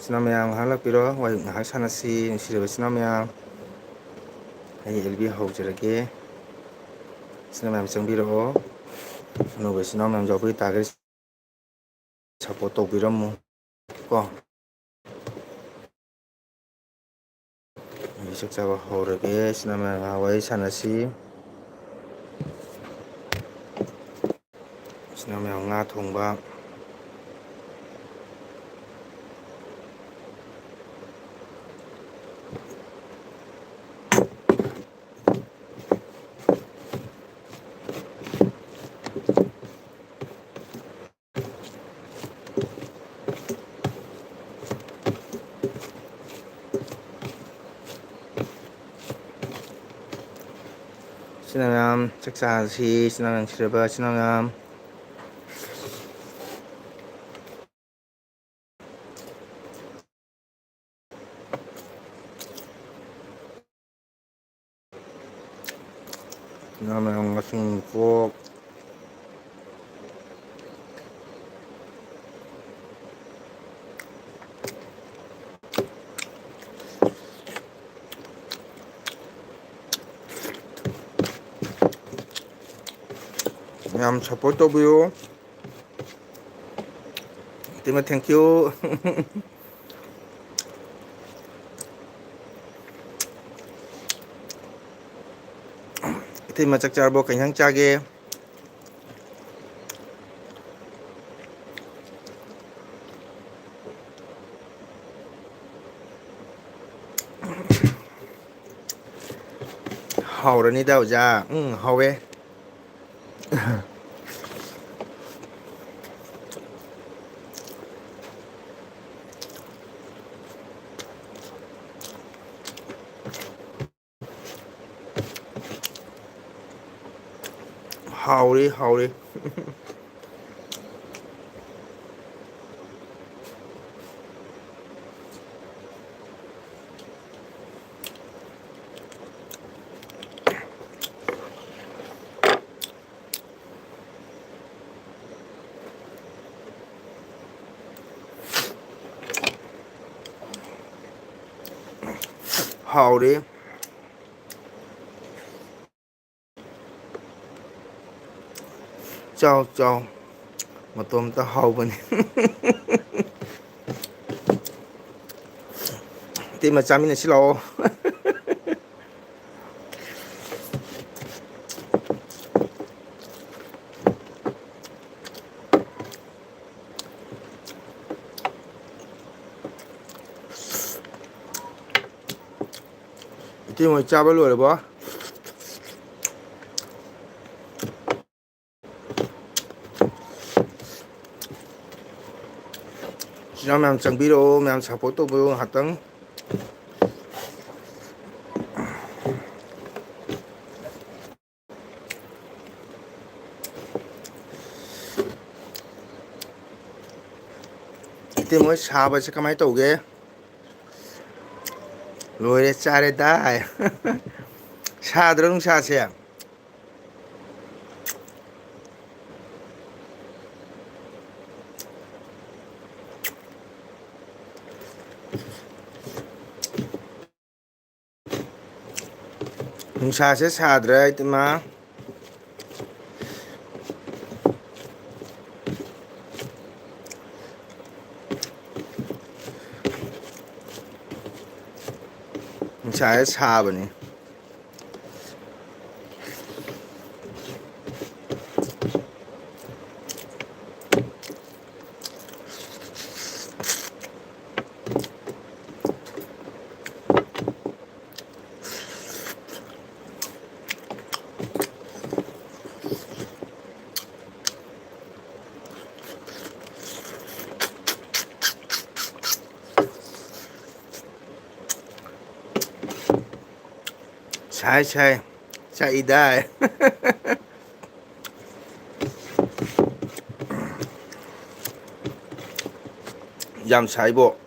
ꯏꯆꯤꯟ ꯏꯅꯥꯎ ꯃꯌꯥꯝ ꯉꯥꯏꯍꯥꯛ ꯂꯥꯛꯄꯤꯔꯣ ꯋꯥꯔꯤ ꯉꯥꯏꯍꯥꯛ ꯁꯥꯟꯅꯁꯤ ꯅꯨꯡꯁꯤꯔꯕ ꯏꯆꯤꯟ ꯏꯅꯥꯎ ꯃꯌꯥꯝ ꯑꯩ ꯑꯦꯜꯕꯤ ꯍꯧꯖꯔꯒꯦ ꯏꯆꯤꯟ ꯏꯅꯥꯎ ꯃꯌꯥꯝ ꯆꯪꯕꯤꯔꯛꯑꯣ ꯑꯅꯧꯕ ꯏꯆꯤꯟ ꯏꯅꯥꯎ ꯃꯌꯥꯝ ꯌꯥꯎꯕꯤꯔ ꯇꯥꯔꯒꯗꯤ ꯁꯞꯄꯣꯔꯠ ꯇꯧꯕꯤꯔꯝꯃꯨ ꯀꯣ ꯑꯩ ꯆꯥꯛ ꯆꯥꯕ ꯍꯧꯔꯒꯦ ꯏꯆꯤꯟ ꯏꯅꯥꯎ ꯃꯌꯥꯝ ꯉꯥꯏꯍꯥꯛ ꯋꯥꯔꯤ ꯁꯥꯟꯅꯁꯤ ꯏꯆꯤꯟ ꯏꯅꯥꯎ ꯃꯌꯥꯝ ꯉꯥ ꯊꯣꯡꯕ ꯏꯆꯤꯟ ꯏꯅꯥꯎ ꯃꯌꯥꯝ ꯆꯥꯛ ꯆꯥꯔꯁꯤ ꯏꯆꯤꯟ ꯏꯅꯥꯎ ꯅꯨꯡꯁꯤꯔꯕ ꯏꯆꯤꯟ ꯏꯅꯥꯎ ꯃꯌꯥꯝ 이놈의 같은 꼭 ꯌꯥꯝ ꯁꯞꯄꯣꯔꯠ ꯇꯧꯕꯤꯌꯨ 이때만 ꯊꯦꯡꯀ꯭ꯌꯨ 이때만 ꯆꯥꯛ ꯆꯥꯔꯕꯣ ꯀꯩ ꯏꯟꯁꯥꯡ ꯆꯥꯒꯦ ꯍꯥꯎꯔꯅꯤꯗ ꯑꯣꯖꯥ ꯍꯥꯎꯋꯦ 하오리 하오리 하오리 ꯆꯥꯎ ꯆꯥꯎ ꯃꯇꯣꯝꯇ ꯍꯥꯎꯕꯅꯤ 이때만 ꯆꯥꯃꯤꯟꯅꯁꯤ ꯂꯥꯛꯑꯣ 이때 뭐 짜발 노려봐 지난 명 장비로 명 사포도 보용 하던 이때 뭐 사바지 가만히 또 오게 로이레 짜레다 사드렁 사세 사세 사드라 이때마 사에 사버니 샤이 샤이다 얌 샤이보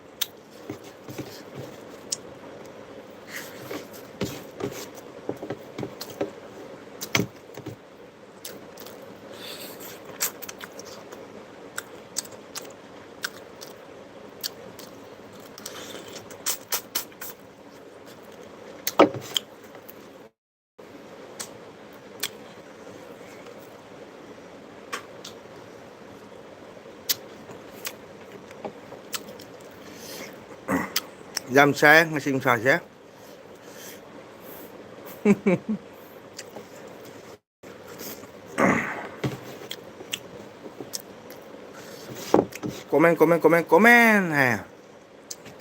ꯌꯥꯝ ꯁꯥꯏ ꯉꯁꯤ ꯅꯨꯡꯁꯥꯁꯦ comment comment comment comment hè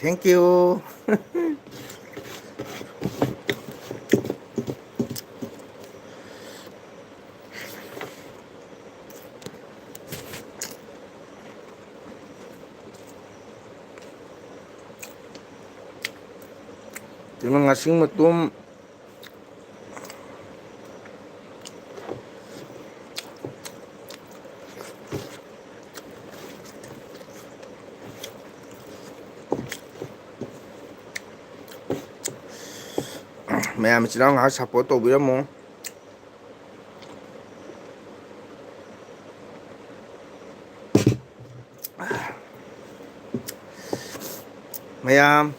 thank you terima kasih metum ꯃꯌꯥꯝꯁꯤꯅ ꯉꯥꯏꯍꯥꯛ ꯁꯞꯄꯣꯔꯠ ꯇꯧꯕꯤꯔꯝꯃꯣ ꯃꯌꯥꯝ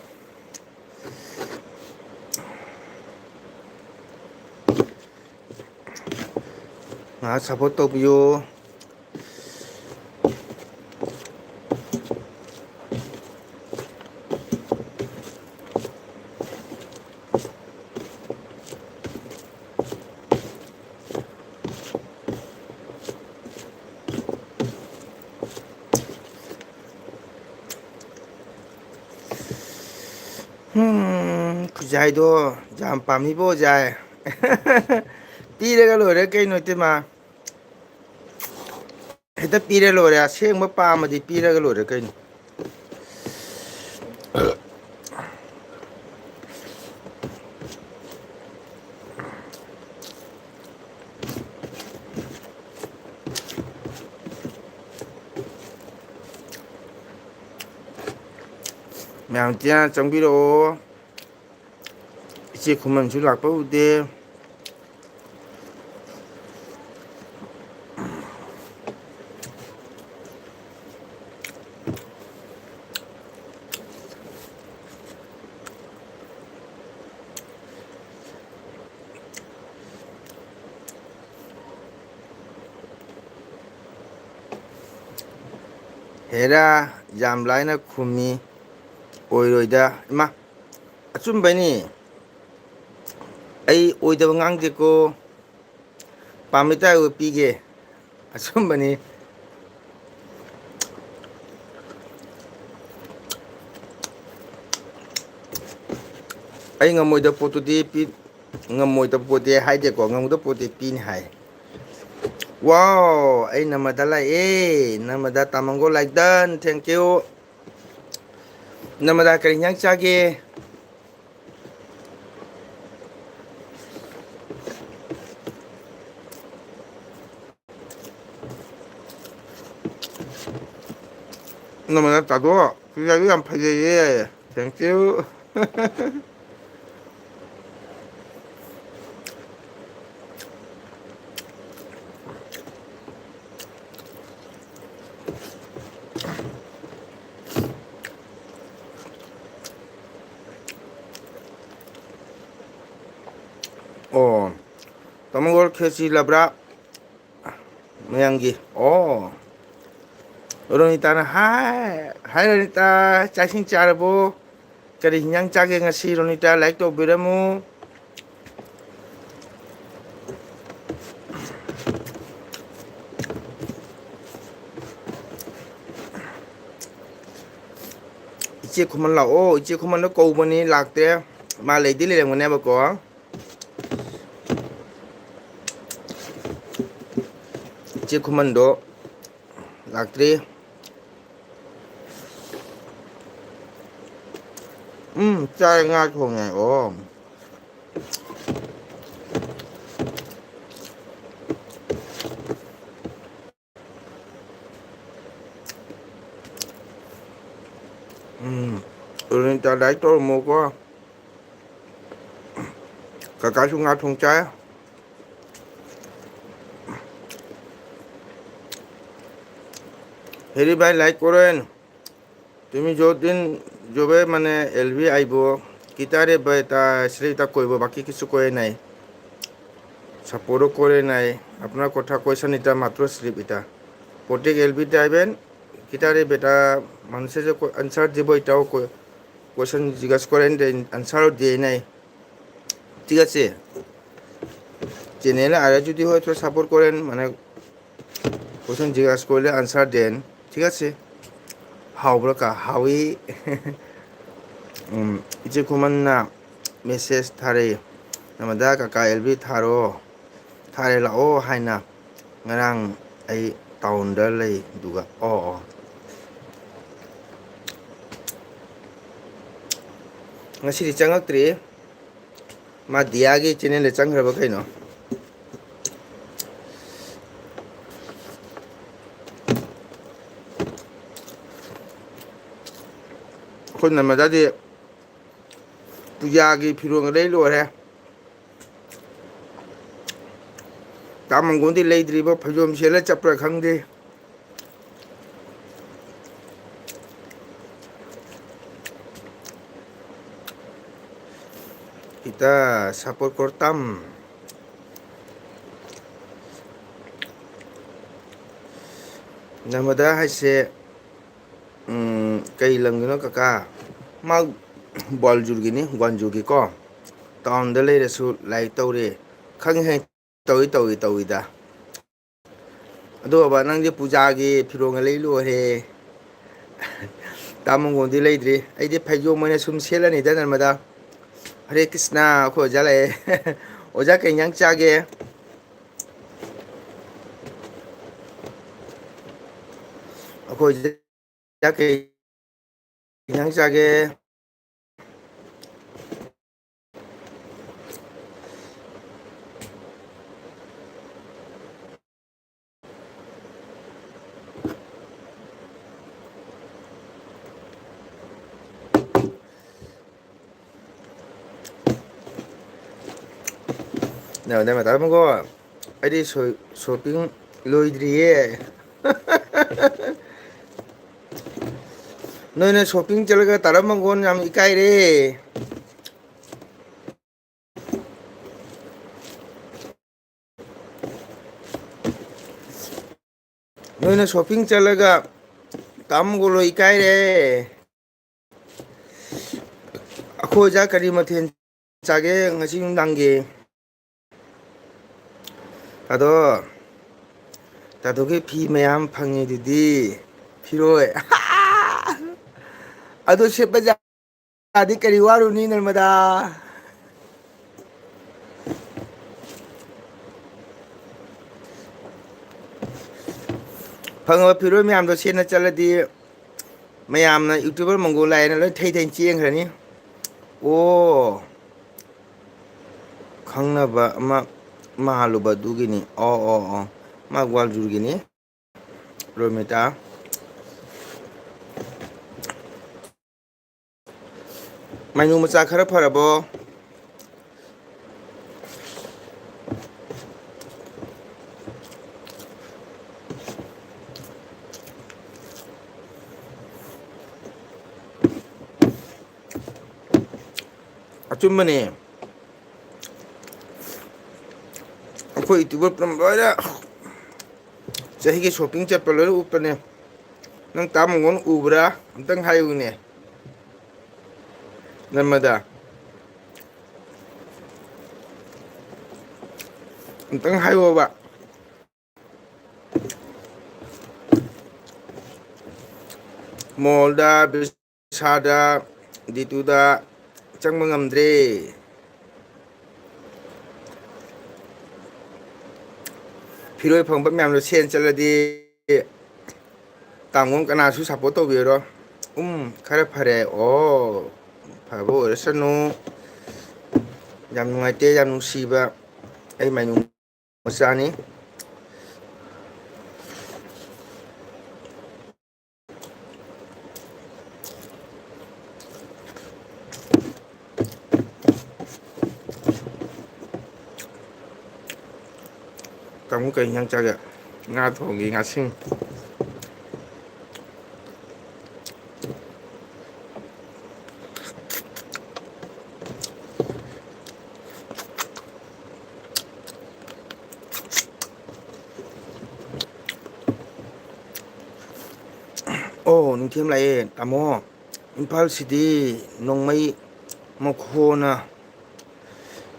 ꯉꯥꯏꯍꯥꯛ ꯁꯞꯄꯣꯔꯠ ꯇꯧꯕꯤꯌꯨ ꯈꯨꯖꯥꯏꯗꯣ ꯌꯥꯝ ꯄꯥꯝꯃꯤꯕꯣ ꯑꯣꯖꯥꯏ ꯄꯤꯔꯒ ꯂꯣꯏꯔꯦ ꯀꯩꯅꯣ ꯏꯇꯩꯃ ꯍꯦꯛꯇ ꯄꯤꯔ ꯂꯣꯏꯔꯦ ꯑꯁꯦꯡꯕ ꯄꯥꯝꯃꯗꯤ ꯄꯤꯔꯒ ꯂꯣꯏꯔꯦ ꯀꯩꯅꯣ ꯃꯌꯥꯝ ꯇꯤꯌꯥ ꯆꯪꯕꯤꯔꯛꯑꯣ ꯏꯆꯦ ꯈꯨꯃꯟꯁꯨ ꯂꯥꯛꯄ ꯎꯗꯦ ꯍꯦꯔꯥ ꯌꯥꯝ ꯂꯥꯏꯅ ꯈꯨꯝꯃꯤ ꯑꯣꯏꯔꯣꯏꯗ ꯏꯃꯥ ꯑꯆꯨꯝꯕꯩꯅꯤ ꯑꯩ ꯑꯣꯏꯗꯕ ꯉꯥꯡꯗꯦꯀꯣ ꯄꯥꯝꯃꯤꯇꯥꯏ ꯄꯤꯒꯦ ꯑꯆꯨꯝꯕꯅꯤ ꯑꯩ ꯉꯝꯃꯣꯏꯗꯕ ꯄꯣꯠꯇꯨꯗꯤ ꯉꯝꯃꯣꯏꯗꯕ ꯄꯣꯠꯇꯤ ꯍꯥꯏꯗꯦꯀꯣ ꯉꯝꯒꯗꯕ ꯄꯣꯠꯇꯤ ꯄꯤꯅꯤ ꯍꯥꯏ ꯋꯥꯎ ꯑꯩ ꯅꯃꯗ ꯂꯥꯛꯑꯦ ꯅꯃꯗ ꯇꯥꯃꯪꯒꯣ ꯂꯥꯏꯗꯟ ꯊꯦꯡꯀ꯭ꯌꯨ ꯅꯃꯗꯥ ꯀꯔꯤ ꯏꯟꯖꯥꯡ ꯆꯥꯒꯦ ꯅꯃꯗꯥ ꯇꯥꯗꯣ ꯈꯨꯖꯥꯏꯗꯣ ꯌꯥꯝ ꯐꯖꯩꯌꯦ ꯊꯦꯡꯀ꯭ꯌꯨ ꯑꯣ ꯇꯥꯃꯣꯒꯣꯜ ꯈꯦꯆꯤ ꯂꯕ꯭ꯔꯥ ꯃꯌꯥꯝꯒꯤ ꯑꯣ ꯔꯣꯅꯤꯇꯥꯅ ꯍꯥꯏ ꯔꯣꯅꯤꯇꯥ ꯆꯥꯛ ꯏꯁꯤꯡ ꯆꯥꯔꯕꯣ ꯀꯔꯤ ꯍꯤꯟꯖꯥꯡ ꯆꯥꯒꯦ ꯉꯁꯤ ꯔꯣꯅꯤꯇꯥ ꯂꯥꯏꯛ ꯇꯧꯕꯤꯔꯝꯃꯨ ꯏꯆꯦ ꯈꯨꯃꯟ ꯂꯥꯛꯑꯣ ꯏꯆꯦ ꯈꯨꯃꯟꯗꯣ ꯀꯧꯕꯅꯤ ꯂꯥꯛꯇꯦ ꯃꯥ ꯂꯩꯗꯤ ꯂꯩꯔꯝꯒꯅꯦꯕꯀꯣ ꯏꯆꯦ ꯈꯨꯃꯟꯗꯣ ꯂꯥꯛꯇ꯭ꯔꯤ ꯆꯥꯔꯦ ꯉꯥ ꯊꯣꯡꯉꯦ ꯑꯣ ꯔꯣꯅꯤꯇꯥ ꯂꯥꯏꯛ ꯇꯧꯔꯝꯃꯣꯀꯣ ꯀꯀꯥꯁꯨ ꯉꯥ ꯊꯣꯡ ꯆꯥꯏ হেৰি ভাই লাইক করেন তুমি যতদিন যবে মানে এলবি আইব কিতারে এটা শ্রীটা কইব বাকি কিছু কয়ে নাই সাপোর্টও করে নাই আপনার কথা কইছেন এটা মাত্র স্লিপ এটা প্রত্যেক এলবিতে আইবেন কিতারে বেটা মানুষে যে আনসার দিব এটাও क्वेश्चन जिगास करें आंसर दे नहीं ठीक है चैनल आया जुदी हो तो सपोर्ट करें माने क्वेश्चन जिगास करले आंसर दें ठीक है हाउब्रा का हावी इचे कुमन्ना मेसेज थारे नमदा काका एलबी थारो थारे लाओ हाइना ngarang ai taun da lei duga ngasi di changak tri ma diagi channel le changra ba kaino khun na ma da di puja gi phirong lei lo re तामंगोंदी लेद्रीब फजोम Sela Chopra खंगदे kita support kortam namada haise kai langino kaka ma bol jurgini gwanjugi ko taun da leirasu lai tawre khang he तौदा अब नंगे पूजा की फिरोंग लो हे तामंगोंदी लेद्री अदि फैजो मैंने सूम सेलनी नर्मदा हरे कृष्णा अखो ओजा लाए ओजा कहीं चागे अखो कहीं चागे nào đây mà tao không có ai đi shopping lôi đi nơi này shopping chơi cái tao không có làm cái cái đi nơi này shopping chơi cái tao không có lôi cái đi khôi giá cái gì mà thiên 자게 ngasi nangi 다도 그 비매한 방이디디 필요해 아도 셰빠자 아디까리 와루니 날마다 방어 필요 매암도 세나 잘라디 매암나 유튜버 몽골라이나 태이태인 찌행하니 오 강나바 아마 mahaluba dugini magwal jurgini rometa mainu macha khara pharabo achumane कोई YouTuber प्रमोरा चाहे कि shopping चप्पल ऊपर ने नंग तामंगोन उबरा अंतंग हायुने Narmada अंतंग हायुबा मॉलदा बिसादा दितुदा चंगमंगमद्रे फिरोय फंग ma'am Sen चलदी तांगों Kanasu support तौबिरो खरे फरे ओ फबो ओरसनु याम नुंगाइते याम नुंसीबा ऐ माइनु मचानी तामु कहीं yang jaga nga thongi nga sing oh nung thêm lại tamo ꯏꯝꯐꯥꯜꯁꯤꯗꯤ ꯅꯣꯡꯃꯩ ꯃꯈꯣꯟꯅ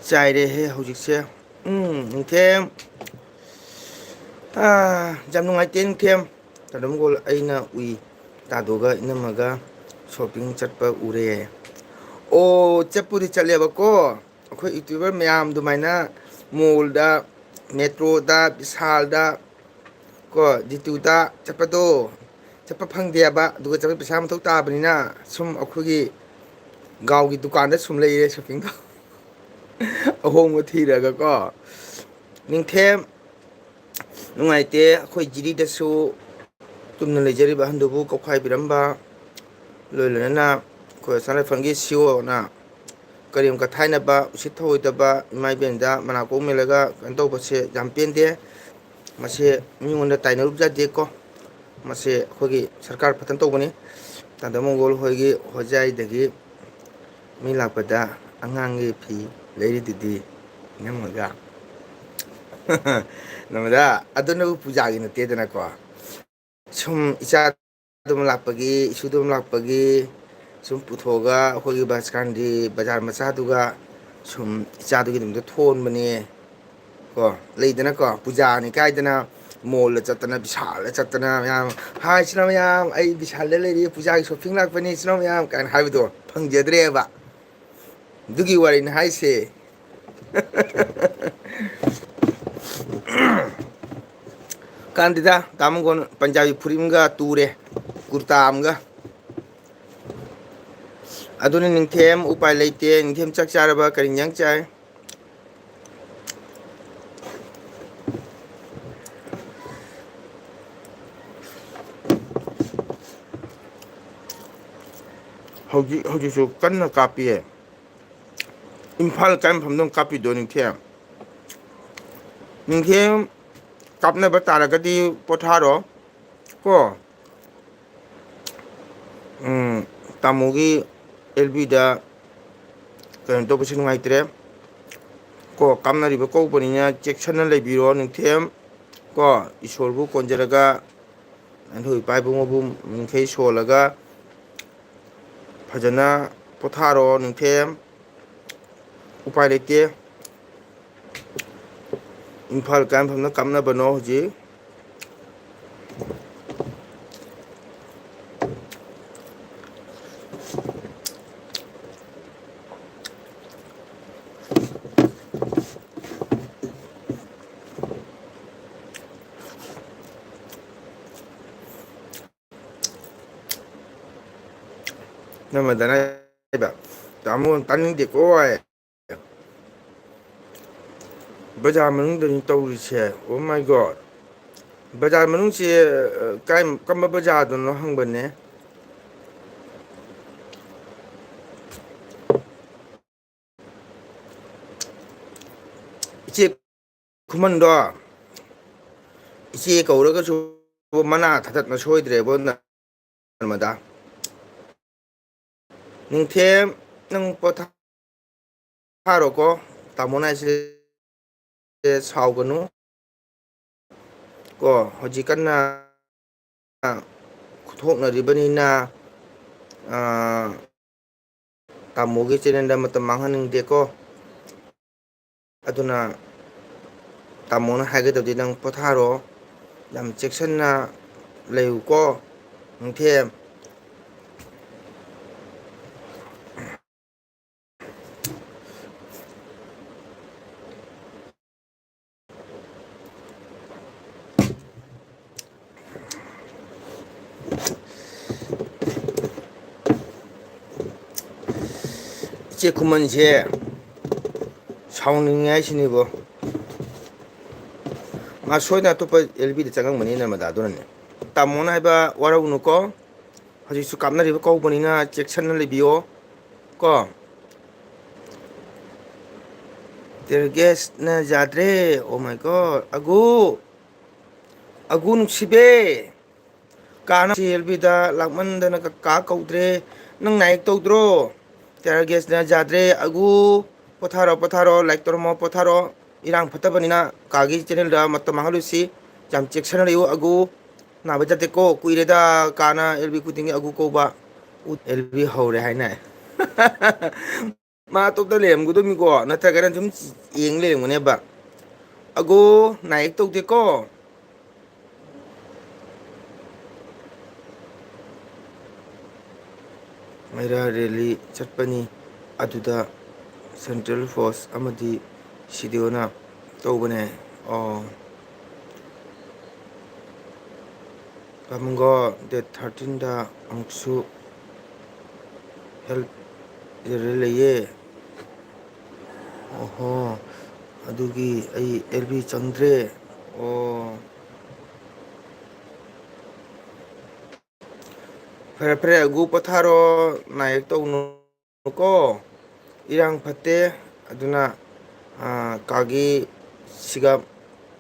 ꯆꯥꯏꯔꯦꯍꯦ ꯍꯧꯖꯤꯛꯁꯦ ꯅꯤꯡꯊꯦꯝ ꯌꯥꯝ ꯅꯨꯡꯉꯥꯏꯇꯦ ꯅꯤꯡꯊꯦꯝ ꯇꯥꯗꯃꯒꯣꯜ ꯑꯩꯅ ꯎꯏ ꯇꯥꯗꯣꯒ ꯏꯅꯝꯃꯒ ꯁꯣꯞꯄꯤꯡ ꯆꯠꯄ ꯎꯔꯦ ꯑꯣ ꯆꯠꯄꯨꯗꯤ ꯆꯠꯂꯦꯕꯀꯣ ꯑꯩꯈꯣꯏ ꯌꯨꯇ꯭ꯌꯨꯕꯔ ꯃꯌꯥꯝ ꯑꯗꯨꯃꯥꯏꯅ ꯃꯣꯜꯗ ꯃꯦꯇ꯭ꯔꯣꯗ ꯕꯤꯁꯥꯜꯗ ꯀꯣ ꯖꯤꯇꯨꯗ ꯆꯠꯄꯗꯣ ꯆꯠꯄ ꯐꯪꯗꯦꯕ ꯑꯗꯨꯒ ꯆꯠꯄ ꯄꯩꯁꯥ ꯃꯊꯧ ꯇꯥꯕꯅꯤꯅ ꯁꯨꯝ ꯑꯩꯈꯣꯏꯒꯤ ꯒꯥꯎꯒꯤ ꯗꯨꯀꯥꯟꯗ ꯁꯨꯝ ꯂꯩꯔꯦ ꯁꯣꯞꯄꯤꯡ ꯇꯧ ꯑꯍꯣꯡꯕ ꯊꯤꯔꯒꯀꯣ ꯅꯤꯡꯊꯦꯝ ꯅꯨꯡꯉꯥꯏꯇꯦ ꯑꯩꯈꯣꯏ ꯖꯤꯔꯤꯗꯁꯨ ꯇꯨꯝꯅ ꯂꯩꯖꯔꯤꯕ ꯑꯍꯟꯗꯨꯕꯨ ꯀꯧꯈꯥꯏꯕꯤꯔꯝꯕ ꯂꯣꯏ ꯂꯣꯏꯅꯅ ꯑꯩꯈꯣꯏ ꯍꯛꯆꯥꯡ ꯁꯤꯌꯣꯅ ꯀꯔꯤꯝ ꯀꯊꯥꯏꯅꯕ ꯎꯁꯤꯠ ꯊꯑꯣꯏꯗꯕ ꯏꯃꯥ ꯏꯕꯦꯟꯗ ꯃꯅꯥꯀꯣꯡ ꯃꯦꯜꯂꯒ ꯀꯩꯅꯣ ꯇꯧꯕꯁꯦ ꯌꯥꯝ ꯄꯦꯟꯗꯦ ꯃꯁꯤ ꯃꯤꯉꯣꯟꯗ ꯇꯥꯏꯅꯔꯨꯕꯖꯥꯗꯦꯀꯣ ꯃꯁꯤ ꯑꯩꯈꯣꯏꯒꯤ ꯁꯔꯀꯥꯔ ꯐꯖꯅ ꯇꯧꯕꯅꯤ ꯇꯥꯗ ꯃꯣꯡꯒꯣꯜ ꯍꯣꯏꯒꯤ ꯍꯣꯖꯥꯏꯗꯒꯤ ꯃꯤ ꯂꯥꯛꯄꯗ ꯑꯉꯥꯡꯒꯤ ꯐꯤ ꯂꯩꯔꯤꯗꯨꯗꯤ ꯏꯅꯝꯃꯒ ꯅꯃꯗꯥ ꯑꯗꯨꯅꯕꯨ ꯄꯨꯖꯥꯒꯤ ꯅꯠꯇꯦꯗꯅꯀꯣ ꯁꯨꯝ ꯏꯆꯥ ꯑꯗꯨꯝ ꯂꯥꯛꯄꯒꯤ ꯏꯁꯨꯗꯨꯝ ꯂꯥꯛꯄꯒꯤ ꯁꯨꯝ ꯄꯨꯊꯣꯛꯑꯒ ꯑꯩꯈꯣꯏꯒꯤ ꯕꯁꯀꯥꯟꯒꯤ ꯕꯖꯥꯔ ꯃꯆꯥꯗꯨꯒ ꯁꯨꯝ ꯏꯆꯥꯗꯨꯒꯤꯗꯃꯛꯇ ꯊꯣꯟꯕꯅꯦ ꯀꯣ ꯂꯩꯗꯅꯀꯣ ꯄꯨꯖꯥꯅꯤ ꯀꯥꯏꯗꯅ ꯃꯣꯜꯗ ꯆꯠꯇꯅ ꯕꯤꯁꯥꯜꯗ ꯆꯠꯇꯅ ꯃꯌꯥꯝ ꯍꯥꯏ ꯏꯆꯤꯟꯅꯥꯎ ꯃꯌꯥꯝ ꯑꯩ ꯕꯤꯁꯥꯜꯗ ꯂꯩꯔꯤ ꯄꯨꯖꯥꯒꯤ ꯁꯣꯞꯄꯤꯡ ꯂꯥꯛꯄꯅꯤ ꯏꯆꯤꯟꯅꯥꯎ ꯃꯌꯥꯝ ꯀꯥꯏꯅ ꯍꯥꯏꯕꯗꯣ ꯐꯪꯖꯗ꯭ꯔꯦꯕ ꯑꯗꯨꯒꯤ ꯋꯥꯔꯤꯅꯤ ꯍꯥꯏꯁꯦ ꯀꯥꯟꯗꯦꯗ ꯇꯥꯃꯒꯣꯟ ꯄꯟꯖꯥꯕꯤ ꯐꯨꯔꯤꯠ ꯑꯃꯒ ꯇꯨꯔꯦ ꯀꯨꯔꯇꯥ ꯑꯃꯒ ꯑꯗꯨꯅ ꯅꯤꯡꯊꯦꯝ ꯎꯄꯥꯏ ꯂꯩꯇꯦ ꯅꯤꯡꯊꯦꯝ ꯆꯥꯛ ꯆꯥꯔꯕ ꯀꯔꯤ ꯏꯟꯖꯥꯡ ꯆꯥꯏ ꯍꯧꯖꯤꯛ ꯍꯧꯖꯤꯛꯁꯨ ꯀꯟꯅ ꯀꯥꯞꯄꯤꯌꯦ ꯏꯝꯐꯥꯜ ꯀꯥꯏ ꯃꯐꯝꯗ ꯀꯥꯞꯄꯤꯗꯣ ꯅꯤꯡꯊꯦꯝ ꯅꯤꯡꯊꯦꯝ ꯀꯥꯞꯅꯕ ꯇꯥꯔꯒꯗꯤ ꯄꯣꯊꯥꯔꯣ ꯀꯣ ꯇꯥꯃꯣꯒꯤ ꯑꯦꯜꯕꯤꯗ ꯀꯩꯅꯣ ꯇꯧꯕꯁꯨ ꯅꯨꯡꯉꯥꯏꯇ꯭ꯔꯦ ꯀꯣ ꯀꯥꯞꯅꯔꯤꯕ ꯀꯧꯕꯅꯤꯅ ꯆꯦꯛꯁꯤꯟꯅ ꯂꯩꯕꯤꯔꯣ ꯅꯤꯡꯊꯦꯝ ꯀꯣ ꯏꯁꯣꯔꯕꯨ ꯀꯣꯟꯖꯔꯒ ꯑꯗꯨ ꯏꯄꯥ ꯏꯕꯨꯡꯉꯣꯕꯨ ꯅꯤꯡꯈꯩ ꯁꯣꯜꯂꯒ ꯐꯖꯅ ꯄꯣꯊꯥꯔꯣ ꯅꯤꯡꯊꯦꯝ ꯎꯄꯥꯏ ꯂꯩꯇꯦ ꯏꯝꯐꯥꯜ ꯀꯥꯏ ꯃꯐꯝꯗ ꯀꯥꯞꯅꯕꯅꯣ ꯍꯧꯖꯤꯛ ꯅꯃꯗꯅ ꯍꯥꯏꯕ ꯇꯥꯃꯣ ꯇꯥꯅꯤꯡꯗꯦꯀꯣ ꯕꯖꯥꯔ ꯃꯅꯨꯡꯗꯅꯤ ꯇꯧꯔꯤꯁꯦ ꯑꯣ ꯃꯥꯏ ꯒꯣꯗ ꯕꯖꯥꯔ ꯃꯅꯨꯡꯁꯦ ꯀꯔꯝꯕ ꯕꯖꯥꯔꯗꯅꯣ ꯍꯪꯕꯅꯦ ꯏꯆꯦ ꯈꯨꯃꯟꯗꯣ ꯏꯆꯦ ꯀꯧꯔꯒꯁꯨ ꯃꯅꯥ ꯊꯥꯗꯠꯅ ꯁꯣꯏꯗ꯭ꯔꯦꯕꯣ ꯅꯃꯗꯥ ꯅꯤꯡꯊꯦꯝ ꯅꯪ ꯄꯣꯊꯥꯔꯣꯀꯣ ꯇꯥꯃꯣꯅ ꯍꯥꯏꯁꯦ ꯁꯥꯎꯒꯅꯨ ꯀꯣ ꯍꯧꯖꯤꯛ ꯀꯟꯅ ꯊꯣꯛꯅꯔꯤꯕꯅꯤꯅ ꯇꯥꯃꯣꯒꯤ ꯆꯦꯅꯦꯜꯗ ꯃꯇꯝ ꯃꯥꯡꯍꯟꯅꯤꯡꯗꯦꯀꯣ ꯑꯗꯨꯅ ꯇꯥꯃꯣꯅ ꯍꯥꯏꯒꯗꯕꯗꯤ ꯅꯪ ꯄꯣꯊꯥꯔꯣ ꯌꯥꯝ ꯆꯦꯛꯁꯤꯟꯅ ꯂꯩꯌꯨꯀꯣ ꯅꯤꯡꯊꯦꯝ ꯏꯆꯦ ꯈꯨꯃꯟꯁꯦ ꯁꯥꯎꯅꯤꯡꯉꯦ ꯍꯥꯏꯁꯤꯅꯦꯕꯣ ꯃꯥ ꯁꯣꯏꯗꯅ ꯑꯇꯣꯞꯄ ꯑꯦꯜꯕꯤꯗ ꯆꯪꯉꯝꯒꯅꯤ ꯅꯃꯗꯥ ꯑꯗꯨꯅꯅꯦ ꯇꯥꯃꯣꯅ ꯍꯥꯏꯕ ꯋꯥꯔꯧꯅꯨꯀꯣ ꯍꯧꯖꯤꯛꯁꯨ ꯀꯥꯞꯅꯔꯤꯕ ꯀꯧꯕꯅꯤꯅ ꯆꯦꯛꯁꯤꯟꯅ ꯂꯩꯕꯤꯌꯣ ꯀꯣ ꯇꯤꯌꯔꯒꯦꯁꯅ ꯌꯥꯗ꯭ꯔꯦ ꯑꯣ ꯃꯥꯏ ꯒꯣꯗ ꯑꯒꯨ ꯅꯨꯡꯁꯤꯕꯦ ꯀꯥꯅ ꯑꯦꯜꯕꯤꯗ ꯂꯥꯛꯃꯟꯗꯅ ꯀꯥ ꯀꯧꯗ꯭ꯔꯦ ꯅꯪ ꯅꯥꯌꯦꯛ ꯇꯧꯗ꯭ꯔꯣ ꯇꯤꯌꯔꯒꯦꯁꯅ ꯌꯥꯗ꯭ꯔꯦ ꯄꯣꯊꯥꯔꯣ ꯄꯣꯊꯥꯔꯣ ꯂꯥꯏꯔꯤꯛ ꯇꯧꯔꯝꯃꯣ ꯄꯣꯊꯥꯔꯣ ꯏꯔꯥꯡ ꯐꯠꯇꯕꯅꯤꯅ ꯀꯥꯒꯤ ꯆꯦꯅꯦꯜꯗ ꯃꯇꯝ ꯃꯥꯡꯍꯜꯂꯨꯁꯤ ꯌꯥꯝ ꯆꯦꯛꯁꯤꯟꯅ ꯂꯩꯌꯨ ꯅꯥꯕ ꯆꯠꯇꯦꯀꯣ ꯀꯨꯏꯔꯦꯗ ꯀꯥꯅ ꯑꯦꯜꯕꯤ ꯈꯨꯗꯤꯡꯒꯤ ꯑꯒꯨ ꯀꯧꯕ LB ꯍꯧꯔꯦ ꯍꯥꯏꯅ ꯃꯥ ꯑꯇꯣꯞꯄ ꯂꯩꯔꯝꯒꯗꯕꯅꯤꯀꯣ ꯅꯠꯇ꯭ꯔꯒꯅ ꯁꯨꯝ ꯌꯦꯡ ꯂꯩꯔꯝꯒꯅꯦꯕ ꯑꯒꯣ ꯅꯥꯌꯦꯛ ꯇꯧꯗꯦꯀꯣ ꯃꯩꯔꯥ ꯔꯦꯂꯤ ꯆꯠꯄꯅꯤ ꯑꯗꯨꯗ ꯁꯦꯟꯇ꯭ꯔꯦꯜ ꯐꯣꯔꯁ ꯑꯃꯗꯤ ꯁꯤꯗꯤꯑꯣꯅ ꯇꯧꯕꯅꯦ ꯑꯣ ꯇꯥꯃꯡꯒꯣ ꯗꯦꯠ 13ꯗ ꯑꯃꯨꯛꯁꯨ ꯍꯦꯜꯞ ꯂꯩꯌꯦ ꯑꯣꯍꯣ ꯑꯗꯨꯒꯤ ꯑꯩ ꯑꯦꯜꯕꯤ ꯆꯪꯗ꯭ꯔꯦ ꯑꯣ ꯐꯔꯦ ꯐꯔꯦ ꯑꯒꯨ ꯄꯣꯊꯥꯔꯣ ꯅꯥꯌꯦꯛ ꯇꯧꯅꯨꯀꯣ ꯏꯔꯥꯡ ꯐꯠꯇꯦ ꯑꯗꯨꯅ ꯀꯥꯒꯤ ꯁꯤꯒ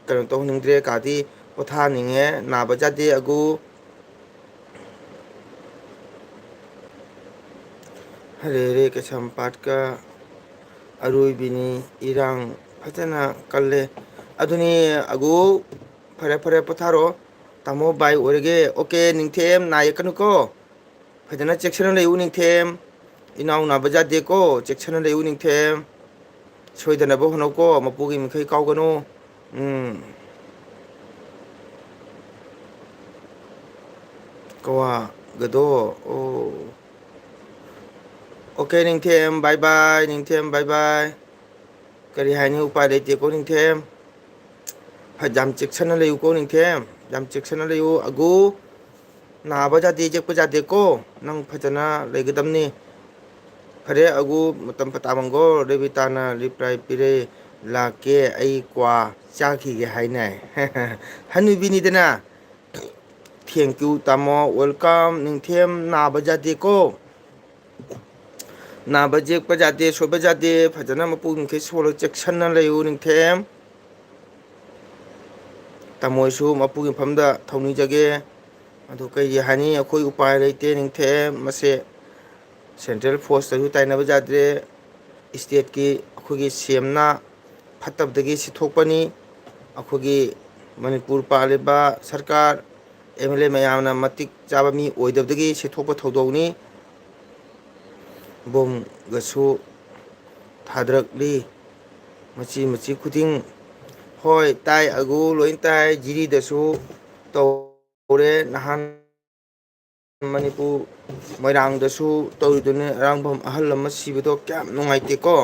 ꯀꯩꯅꯣ ꯇꯧꯍꯟꯅꯤꯡꯗ꯭ꯔꯦ ꯀꯥꯗꯤ ꯄꯣꯊꯥꯍꯟꯅꯤꯡꯉꯦ ꯅꯥꯕ ꯌꯥꯗꯦ ꯑꯒꯨ ꯍꯔꯦ ꯍꯔꯦ ꯀꯩꯁꯥꯝꯄꯥꯠꯀ ꯑꯔꯣꯏꯕꯤꯅꯤ ꯏꯔꯥꯡ ꯐꯖꯅ ꯀꯜꯂꯦ ꯑꯗꯨꯅꯤ ꯑꯒꯨ ꯐꯔꯦ ꯐꯔꯦ ꯄꯣꯊꯥꯔꯣ ꯇꯥꯃꯣ ꯕꯥꯏ ꯑꯣꯏꯔꯒꯦ ꯑꯣꯀꯦ ꯅꯤꯡꯊꯦꯝ ꯅꯥ ꯌꯦꯛꯀꯅꯨꯀꯣ ꯐꯖꯅ ꯆꯦꯛꯁꯤꯟꯅ ꯂꯩꯌꯨ ꯅꯤꯡꯊꯦꯝ ꯏꯅꯥꯎ ꯅꯥꯕ ꯌꯥꯗꯦꯀꯣ ꯆꯦꯛꯁꯤꯟꯅ ꯂꯩꯌꯨ ꯅꯤꯡꯊꯦꯝ ꯁꯣꯏꯗꯅꯕ ꯍꯣꯠꯅꯧꯀꯣ ꯃꯄꯨꯒꯤ ꯃꯤꯈꯩ ꯀꯥꯎꯒꯅꯨ ꯀꯋꯥꯒꯗꯣ ꯑꯣ ꯑꯣꯀꯦ ꯅꯤꯡꯊꯦꯝ ꯕꯥꯏ ꯕꯥꯏ ꯅꯤꯡꯊꯦꯝ ꯕꯥꯏ ꯕꯥꯏ ꯀꯔꯤ ꯍꯥꯏꯅꯤ ꯎꯄꯥꯏ ꯂꯩꯇꯦꯀꯣ ꯅꯤꯡꯊꯦꯝ ꯌꯥꯝ ꯆꯦꯛꯁꯤꯟꯅ ꯂꯩꯌꯨꯀꯣ ꯅꯤꯡꯊꯦꯝ ꯌꯥꯝ ꯆꯦꯛꯁꯤꯟꯅ ꯂꯩꯌꯨ ꯑꯒꯨ ꯅꯥꯕ ꯌꯥꯗꯦ ꯌꯦꯛꯄ ꯌꯥꯗꯦꯀꯣ ꯅꯪ ꯐꯖꯅ ꯂꯩꯒꯗꯕꯅꯤ ꯐꯔꯦ ꯑꯒꯨ ꯃꯇꯝ ꯇꯥꯃꯡꯒꯣ ꯔꯦꯕꯤꯇꯥꯅ ꯔꯤꯄ꯭ꯂꯥꯏ ꯄꯤꯔꯦ ꯂꯥꯛꯀꯦ ꯑꯩ ꯀ꯭ꯋꯥ ꯆꯥꯈꯤꯒꯦ ꯍꯥꯏꯅ ꯍꯅꯨꯕꯤꯅꯤꯗꯅ ꯊꯦꯡꯀ꯭ꯌꯨ ꯇꯥꯃꯣ ꯋꯦꯜꯀꯝ ꯅꯤꯡꯊꯦꯝ ꯅꯥꯕ ꯌꯥꯗꯦꯀꯣ ꯅꯥꯕ ꯌꯦꯛꯄ ꯌꯥꯗꯦ ꯁꯣꯏꯕ ꯌꯥꯗꯦ ꯐꯖꯅ ꯃꯄꯨ ꯃꯈꯩ ꯁꯣꯜꯂ ꯆꯦꯛꯁꯤꯟꯅ ꯂꯩꯌꯨ ꯅꯤꯡꯊꯦꯝ ꯇꯥꯃꯣꯏꯁꯨ ꯃꯄꯨꯒꯤ ꯃꯐꯝꯗ ꯊꯧꯅꯤꯖꯒꯦ ꯑꯗꯨ ꯀꯩꯒꯤ ꯍꯥꯏꯅꯤ ꯑꯩꯈꯣꯏ ꯎꯄꯥꯏ ꯂꯩꯇꯦ ꯅꯤꯡꯊꯦꯝ ꯃꯁꯦ ꯁꯦꯟꯇ꯭ꯔꯦꯜ ꯐꯣꯔꯁꯇꯁꯨ ꯇꯥꯏꯅꯕ ꯌꯥꯗ꯭ꯔꯦ ꯏꯁꯇꯦꯠꯀꯤ ꯑꯩꯈꯣꯏꯒꯤ ꯁꯤ ꯑꯦꯝꯅ ꯐꯠꯇꯕꯗꯒꯤ ꯁꯤꯊꯣꯛꯄꯅꯤ ꯑꯩꯈꯣꯏꯒꯤ ꯃꯅꯤꯄꯨꯔ ꯄꯥꯜꯂꯤꯕ ꯁꯔꯀꯥꯔ ꯑꯦꯝ ꯑꯦꯜ ꯑꯦ ꯃꯌꯥꯝꯅ ꯃꯇꯤꯛ ꯆꯥꯕ ꯃꯤ ꯑꯣꯏꯗꯕꯗꯒꯤ ꯁꯤꯊꯣꯛꯄ ꯊꯧꯗꯣꯛꯅꯤ ꯕꯣꯝꯒꯁꯨ ꯊꯥꯗꯔꯛꯂꯤ ꯃꯆꯤ ꯃꯆꯤ ꯈꯨꯗꯤꯡ ꯍꯣꯏ ꯇꯥꯏ ꯑꯒꯨ ꯂꯣꯏ ꯇꯥꯏ ꯖꯤꯔꯤꯗꯁꯨ ꯇꯧꯔꯦ ꯅꯍꯥꯟ ꯃꯅꯤꯄꯨꯔ ꯃꯣꯏꯔꯥꯡꯗꯁꯨ ꯇꯧꯔꯤꯗꯨꯅꯤ ꯑꯔꯥꯡꯕꯝ ꯑꯍꯜ ꯑꯃ ꯁꯤꯕꯗꯣ ꯀꯌꯥꯝ ꯅꯨꯡꯉꯥꯏꯇꯦꯀꯣ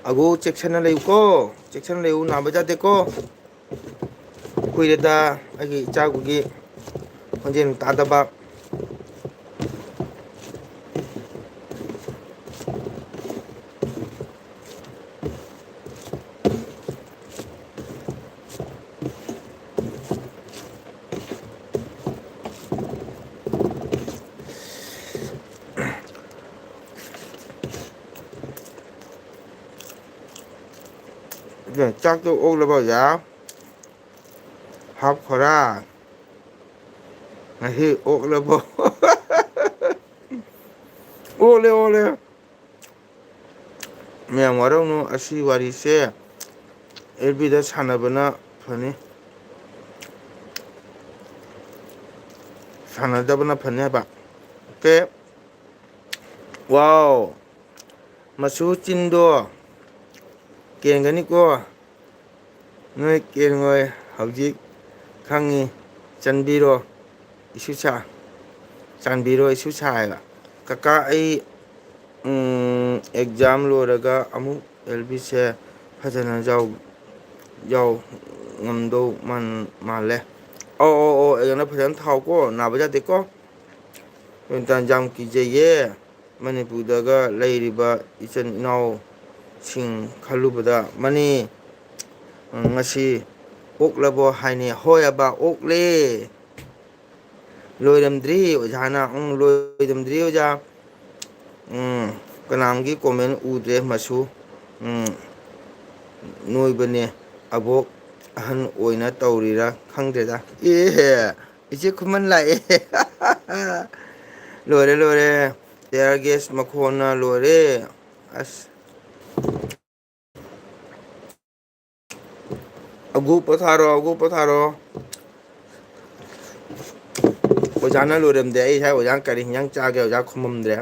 ꯑꯒꯨ ꯆꯦꯛꯁꯤꯟꯅ ꯂꯩꯌꯨꯀꯣ ꯆꯦꯛꯁꯤꯟꯅ ꯂꯩꯌꯨ ꯅꯥꯕ ꯌꯥꯗꯦꯀꯣ ꯀꯨꯏꯔꯦꯗ ꯑꯩꯒꯤ ꯏꯆꯥꯕꯨꯒꯤ ꯈꯣꯟꯖꯦꯜ ꯇꯥꯗꯕ ꯆꯥꯛꯇꯣ ꯑꯣꯛꯂꯕ ꯑꯣꯖꯥ ꯍꯥꯞꯈꯣꯔꯥ ꯉꯁꯤ ꯑꯣꯛꯂꯕꯣ ꯑꯣꯛꯂꯦ ꯑꯣꯛꯂꯦ ꯃꯌꯥꯝ ꯋꯥꯔꯧꯅꯨ ꯑꯁꯤ ꯋꯥꯔꯤꯁꯦ ꯑꯦꯐ.ꯕꯤ.ꯗ ꯁꯥꯟꯅꯕꯅ ꯐꯅꯤ ꯁꯥꯟꯅꯗꯕꯅ ꯐꯅꯤ ꯍꯥꯏꯕ ꯑꯣꯀꯦ ꯋꯥꯎ ꯃꯆꯨ ꯆꯤꯟꯗꯣ ꯀꯦꯟꯒꯅꯤꯀꯣ ꯅꯣꯏ ꯀꯦꯟꯉꯣꯏ ꯍꯧꯖꯤꯛ ꯈꯪꯉꯤ ꯆꯟꯕꯤꯔꯣ ꯏꯁꯨꯁꯥ ꯆꯥꯟꯕꯤꯔꯣ ꯏꯁꯨꯁꯥ ꯍꯥꯏꯕ ꯀꯀꯥ ꯑꯩ ꯑꯦꯛꯖꯥꯝ ꯂꯣꯏꯔꯒ ꯑꯃꯨꯛ ꯑꯦꯜ.ꯕꯤꯁꯦ ꯐꯖꯅ ꯌꯥꯎ ꯉꯝꯗꯧ ꯃꯥꯜꯂꯦ ꯑꯧ ꯑꯧ ꯑꯧ ꯑꯦꯛꯖꯥꯝꯗ ꯐꯖꯅ ꯊꯥꯎꯀꯣ ꯅꯥꯕ ꯌꯥꯗꯦꯀꯣ ꯌꯥꯝ ꯀꯤꯖꯩꯌꯦ ꯃꯅꯤꯄꯨꯔꯗꯒ ꯂꯩꯔꯤꯕ ꯏꯆꯤꯟ ꯏꯅꯥꯎꯁꯤꯡ ꯈꯜꯂꯨꯕꯗ ꯃꯅꯤ ꯉꯁꯤ ꯑꯣꯛꯂꯕꯣ ꯍꯥꯏꯅꯤ ꯍꯣꯏꯑꯕ ꯑꯣꯛꯂꯦ ꯂꯣꯏꯔꯝꯗ꯭ꯔꯤ ꯑꯣꯖꯥꯅ ꯂꯣꯏꯔꯝꯗ꯭ꯔꯤ ꯑꯣꯖꯥ ꯀꯅꯥꯝꯒꯤ ꯀꯣꯃꯦꯟ ꯎꯗ꯭ꯔꯦ ꯃꯁꯨ ꯅꯣꯏꯕꯅꯦ ꯑꯕꯣꯛ ꯑꯍꯟ ꯑꯣꯏꯅ ꯇꯧꯔꯤꯔꯥ ꯈꯪꯗ꯭ꯔꯦꯗ ꯑꯦꯍꯦ ꯏꯆꯦ ꯈꯨꯃꯟ ꯂꯥꯛꯑꯦ ꯂꯣꯏꯔꯦ ꯂꯣꯏꯔꯦ ꯇꯤꯌꯥꯔꯒꯦꯁ ꯃꯈꯣꯟꯅ ꯂꯣꯏꯔꯦ ꯑꯁ ꯑꯒꯨ ꯄꯊꯥꯔꯣ ꯑꯒꯨ ꯄꯊꯥꯔꯣ ꯑꯣꯖꯥꯅ ꯂꯣꯏꯔꯝꯗꯦ ꯑꯩ ꯉꯁꯥꯏ ꯑꯣꯖꯥꯅ ꯀꯔꯤ ꯍꯤꯟꯖꯥꯡ ꯆꯥꯒꯦ ꯑꯣꯖꯥ ꯈꯨꯝꯃꯝꯗ꯭ꯔꯦ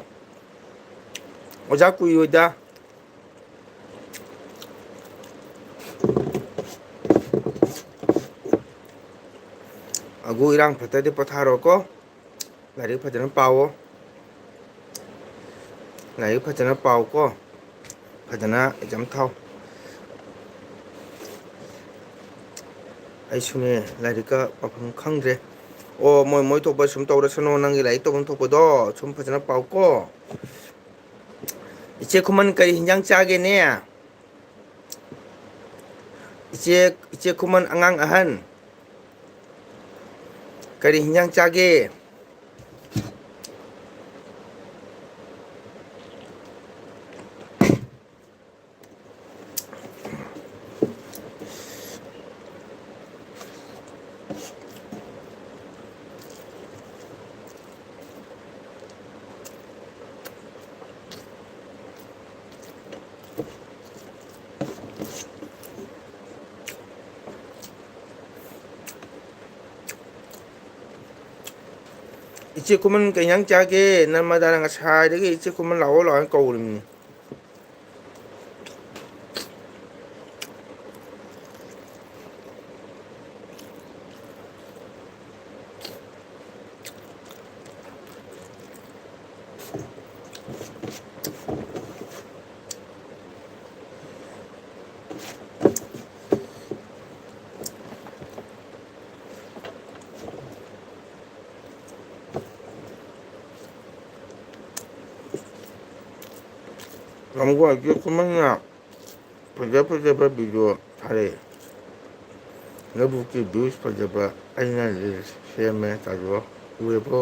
ꯑꯣꯖꯥ ꯀꯨꯏꯔꯣꯏꯗ ꯑꯒꯨ ꯏꯔꯥꯡ ꯐꯠꯇꯗꯤ ꯄꯣꯊꯥꯔꯣꯀꯣ ꯂꯥꯏꯔꯤꯛ ꯐꯖꯅ ꯄꯥꯋꯣ ꯂꯥꯏꯔꯤꯛ ꯐꯖꯅ ꯄꯥꯎꯀꯣ ꯐꯖꯅ ꯑꯦꯛꯖꯥꯝ ꯊꯥꯎ ꯑꯩꯁꯨꯅꯦ ꯂꯥꯏꯔꯤꯛꯀ ꯄꯥꯐꯝ ꯈꯪꯗ꯭ꯔꯦ ꯑꯣ ꯃꯣꯏ ꯃꯣꯏ ꯊꯣꯛꯄ ꯁꯨꯝ ꯇꯧꯔꯁꯅꯨ ꯅꯪꯒꯤ ꯂꯥꯏꯔꯤꯛ ꯇꯧꯐꯝ ꯊꯣꯛꯄꯗꯣ ꯁꯨꯝ ꯐꯖꯅ ꯄꯥꯎꯀꯣ ꯏꯆꯦ ꯈꯨꯃꯟ ꯀꯔꯤ ꯍꯤꯟꯖꯥꯡ ꯆꯥꯒꯦꯅꯦ ꯏꯆꯦ ꯈꯨꯃꯟ ꯑꯉꯥꯡ ꯑꯍꯟ ꯀꯔꯤ ꯍꯤꯟꯖꯥꯡ ꯆꯥꯒꯦ ꯏꯆꯦ ꯈꯨꯃꯟ ꯀꯩ ꯍꯤꯟꯖꯥꯡ ꯆꯥꯒꯦ ꯅꯔꯃꯗꯥꯅ ꯉꯁꯥꯏꯗꯒꯤ ꯏꯆꯦ ꯈꯨꯃꯟ ꯂꯥꯛꯑꯣ ꯂꯥꯛꯑꯣꯅ ꯀꯧꯔꯤꯕꯅꯤ ꯂꯝꯒꯣ ꯏꯆꯦ ꯈꯨꯃꯟꯅ ꯐꯖ ꯐꯖꯕ ꯚꯤꯗꯤꯑꯣ ꯊꯥꯔꯛꯑꯦ ꯂꯧꯕꯨꯛꯀꯤ ꯚ꯭ꯌꯨꯁ ꯐꯖꯕ ꯑꯩꯅ ꯔꯤꯜꯁ ꯁꯦꯝꯃꯦ ꯇꯥꯖꯣ ꯎꯔꯕꯣ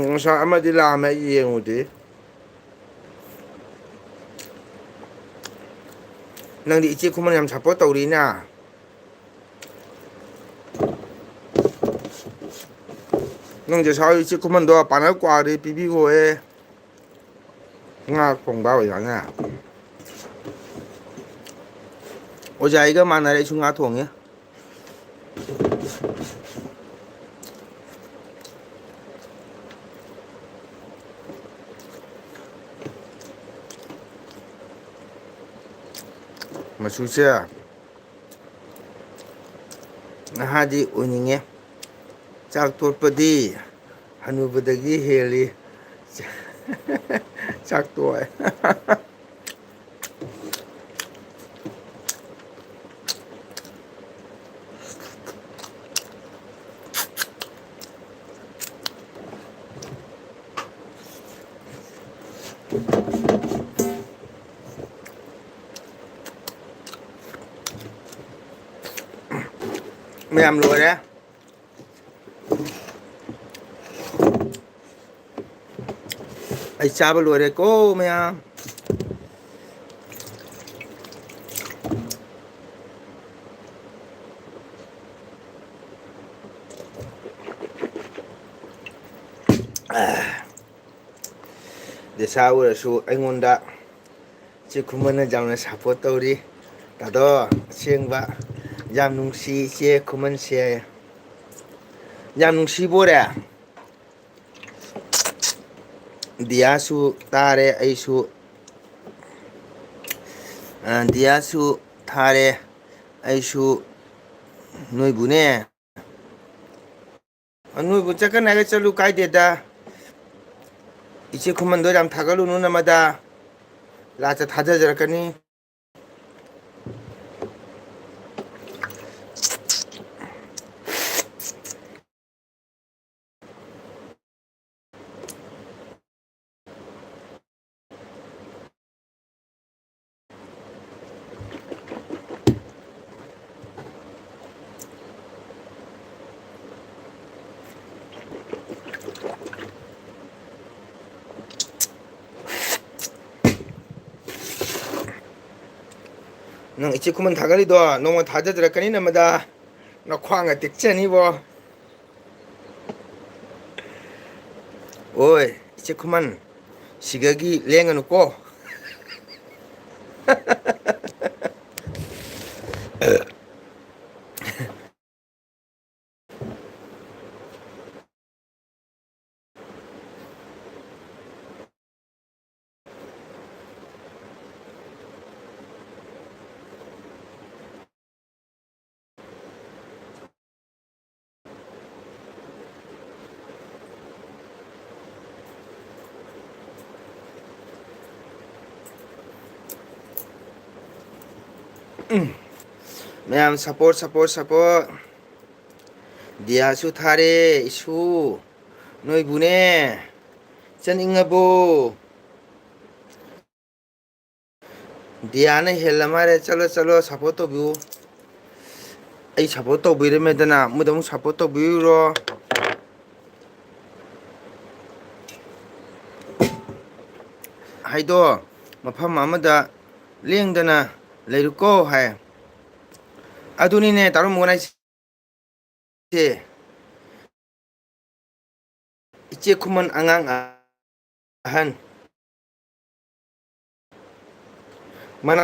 ꯉꯁꯥꯏ ꯑꯃꯗꯤ ꯂꯥꯛꯑꯝꯃꯦ ꯑꯩ ꯌꯦꯡꯉꯨꯗꯦ ꯅꯪꯗꯤ ꯏꯆꯦ ꯈꯨꯃꯟ ꯌꯥꯝ ꯁꯞꯄꯣꯔꯠ ꯇꯧꯔꯤꯅ ꯅꯪ ꯉꯁꯥꯏ ꯏꯆꯦ ꯈꯨꯃꯟꯗꯣ ꯄꯥꯅ ꯀ꯭ꯋꯥꯗꯤ ꯄꯤꯕꯤꯈꯣꯍꯦ ꯉꯥ ꯊꯣꯡꯕ ꯑꯣꯖꯥꯅ ꯑꯣꯖꯥ ꯑꯩꯒ ꯃꯥꯟꯅꯔꯦ ꯑꯩꯁꯨ ꯉꯥ ꯊꯣꯡꯉꯦ ꯃꯆꯨꯁꯦ ꯅꯍꯥꯗꯤ ꯑꯣꯏꯅꯤꯡꯉꯦ ꯆꯥꯛ ꯇꯣꯠꯄꯗꯤ ꯍꯅꯨꯕꯗꯒꯤ ꯍꯦꯜꯂꯤ ꯆꯥꯛ ꯇꯣꯛꯑꯦ ꯃꯌꯥꯝ ꯂꯣꯏꯔꯦ ꯑꯩ ꯆꯥꯕ ꯂꯣꯏꯔꯦꯀꯣ ꯃꯌꯥꯝ ꯗꯦꯁꯥ ꯑꯣꯏꯔꯁꯨ ꯑꯩꯉꯣꯟꯗ ꯏꯆꯦ ꯈꯨꯃꯟꯅ ꯌꯥꯝꯅ ꯁꯞꯄꯣꯔꯠ ꯇꯧꯔꯤ ꯇꯥꯗꯣ ꯑꯁꯦꯡꯕ ꯌꯥꯝ ꯅꯨꯡꯁꯤ ꯏꯆꯦ ꯈꯨꯃꯟꯁꯦ ꯌꯥꯝ ꯅꯨꯡꯁꯤꯕꯣꯔꯦ ꯗꯤꯌꯥꯁꯨ ꯇꯥꯔꯦ ꯑꯩꯁꯨ ꯗꯤꯌꯥꯁꯨ ꯊꯥꯔꯦ ꯑꯩꯁꯨ ꯅꯣꯏꯕꯨꯅꯦ ꯅꯣꯏꯕꯨ ꯆꯠꯀꯟ ꯍꯥꯏꯔ ꯆꯠꯂꯨ ꯀꯥꯏꯗꯦꯗ ꯏꯆꯦ ꯈꯨꯃꯟꯗꯣ ꯌꯥꯝ ꯊꯥꯒꯠꯂꯨꯅꯨ ꯅꯃꯗ ꯂꯥꯁꯇ ꯊꯥꯖꯖꯔꯛꯀꯅꯤ ꯅꯪ ꯏꯆꯦ ꯈꯨꯃꯟ ꯊꯥꯒꯠꯂꯤꯗꯣ ꯅꯣꯡꯃ ꯊꯥꯖꯗꯔꯛꯀꯅꯤ ꯅꯃꯗ ꯅꯈ꯭ꯋꯥꯡꯒ ꯇꯦꯛꯆꯅꯤꯕꯣ ꯑꯣꯏ ꯏꯆꯦ ꯈꯨꯃꯟ ꯁꯤꯒꯒꯤ ꯂꯦꯡꯒꯅꯨꯀꯣ ꯃꯌꯥꯝ ꯁꯞꯄꯣꯔꯠ ꯗꯤꯌꯥꯁꯨ ꯊꯥꯔꯦ ꯏꯁꯨ ꯅꯣꯏꯕꯨꯅꯦ ꯆꯠꯅꯤꯡꯉꯕꯣ ꯗꯤꯌꯥꯅ ꯍꯦꯜꯂ ꯃꯥꯜꯂꯦ ꯆꯠꯂꯣ ꯆꯠꯂꯣ ꯁꯞꯄꯣꯔꯠ ꯇꯧꯕꯤꯌꯨ ꯑꯩ ꯁꯞꯄꯣꯔꯠ ꯇꯧꯕꯤꯔꯝꯃꯦꯗꯅ ꯃꯣꯏꯗ ꯑꯃꯨꯛ ꯁꯞꯄꯣꯔꯠ ꯇꯧꯕꯤꯔꯨꯔꯣ ꯍꯥꯏꯗꯣ ꯃꯐꯝ ꯑꯃꯗ ꯂꯦꯡꯗꯅ ꯂꯩꯔꯨꯀꯣ ꯍꯥꯏ ꯑꯗꯨꯅꯤꯅꯦ ꯇꯥꯔꯣ ꯃꯣꯍꯣꯟ ꯍꯥꯏꯁꯦ ꯏꯆꯦ ꯈꯨꯃꯟ ꯑꯉꯥꯡ ꯑꯍꯟ ꯃꯅꯥ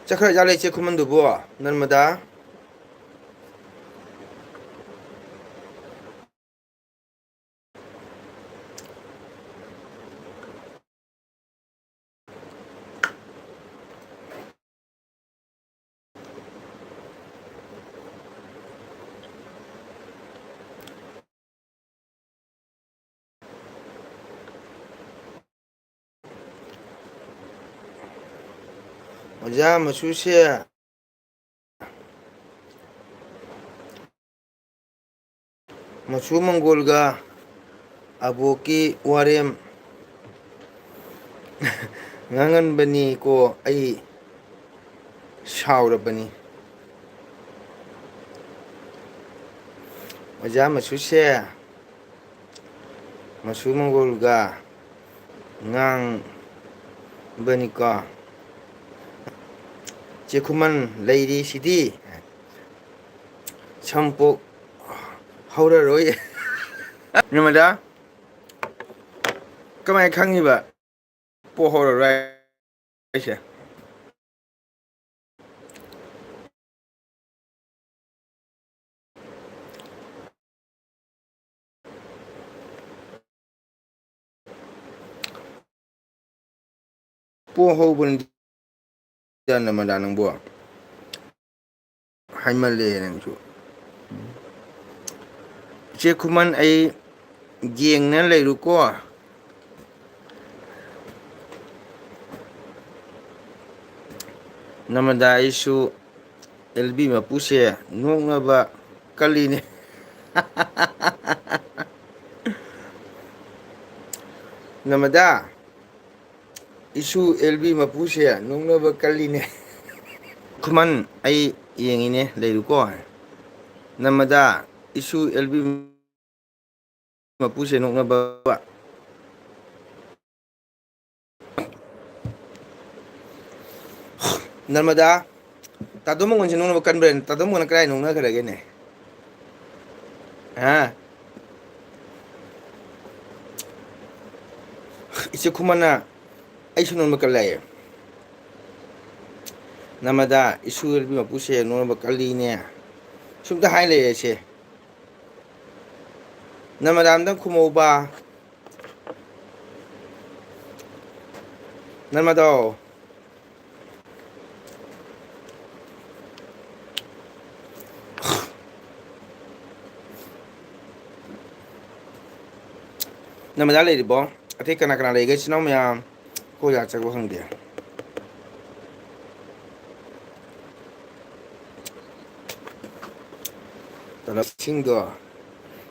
ꯆꯠꯈ꯭ꯔꯖꯥꯠꯂ ꯏꯆꯦ ꯈꯨꯃꯟꯗꯨꯕꯨ ꯅꯔꯃꯗꯥ ꯑꯣꯖꯥ ꯃꯁꯨꯁꯦ ꯃꯁꯨ ꯃꯪꯒꯣꯜꯒ ꯑꯕꯣꯛꯀꯤ ꯋꯥꯔꯦꯝ ꯉꯥꯡꯍꯟꯕꯅꯤꯀꯣ ꯑꯩ ꯁꯥꯎꯔꯕꯅꯤ ꯑꯣꯖꯥ ꯃꯁꯨꯁꯦ ꯃꯁꯨ ꯃꯪꯒꯣꯜꯒ ꯉꯥꯡꯕꯅꯤꯀꯣ ꯆꯦꯛꯈꯨꯃꯟ ꯂꯩꯔꯤꯁꯤꯗꯤ ꯁꯝꯄꯣꯛ ꯍꯧꯔꯔꯣꯏ ꯅꯃꯗꯥ ꯀꯃꯥꯏꯅ ꯈꯪꯉꯤꯕ ꯄꯣꯛꯍꯧꯔꯔꯣꯏ ꯑꯩꯁꯦ ꯄꯣ ꯍꯧꯕꯅꯤ ꯅꯃꯗꯥ ꯅꯪꯕꯣ ꯍꯥꯏꯃꯜꯂꯦ ꯅꯪꯁꯨ ꯏꯆꯦ ꯈꯨꯃꯟ ꯑꯩ ꯌꯦꯡꯅ ꯂꯩꯔꯨꯀꯣ ꯅꯃꯗꯥ ꯑꯩꯁꯨ ꯑꯦꯜꯕꯤ ꯃꯄꯨꯁꯦ ꯅꯣꯛꯅꯕ ꯀꯜꯂꯤꯅꯦ ꯅꯃꯗꯥ ꯏꯁꯨ ꯑꯦꯜꯕꯤ ꯃꯄꯨꯁꯦ ꯅꯣꯛꯅꯕ ꯀꯜꯂꯤꯅꯦ ꯈꯨꯃꯟ ꯑꯩ ꯌꯦꯡꯉꯤꯅꯦ ꯂꯩꯔꯨꯀꯣ ꯅꯃꯗꯥ ꯏꯁꯨ ꯑꯦꯜꯕꯤ ꯃꯄꯨꯁꯦ ꯅꯣꯛꯅꯕ ꯅꯔꯃꯗꯥ ꯇꯥꯗꯣ ꯃꯉꯣꯟꯁꯦ ꯅꯣꯡꯅꯕ ꯀꯟꯕ꯭ꯔꯅ ꯇꯥꯗꯣ ꯃꯉꯣꯟꯅ ꯀꯗꯥꯥꯏ ꯅꯣꯡꯅꯈ꯭ꯔꯒꯦꯅꯦ ꯍꯥ ꯏꯆꯦ ꯈꯨꯃꯟꯅ ꯑꯩꯁꯨ ꯅꯣꯡꯕ ꯀꯜꯂꯛꯑꯦ ꯅꯃꯗꯥ ꯏꯁꯨ ꯑꯦꯜꯕꯤ ꯃꯄꯨꯁꯦ ꯅꯣꯡꯅꯕ ꯀꯜꯂꯤꯅꯦ ꯁꯨꯝꯇ ꯍꯥꯏ ꯂꯩꯔꯦꯁꯦ ꯅꯃꯗꯥ ꯑꯝꯇꯪ ꯈꯨꯝꯍꯧꯕ ꯅꯔꯃꯗꯣ ꯅꯃꯗꯥ ꯂꯩꯔꯤꯕꯣ ꯑꯇꯩ ꯀꯅꯥ ꯀꯅꯥ ꯂꯩꯒꯦ ꯏꯆꯤꯜ ꯏꯅꯥꯎ ꯃꯌꯥꯝ ꯀꯣꯏ ꯂꯥꯛꯆꯕ ꯈꯪꯗꯦ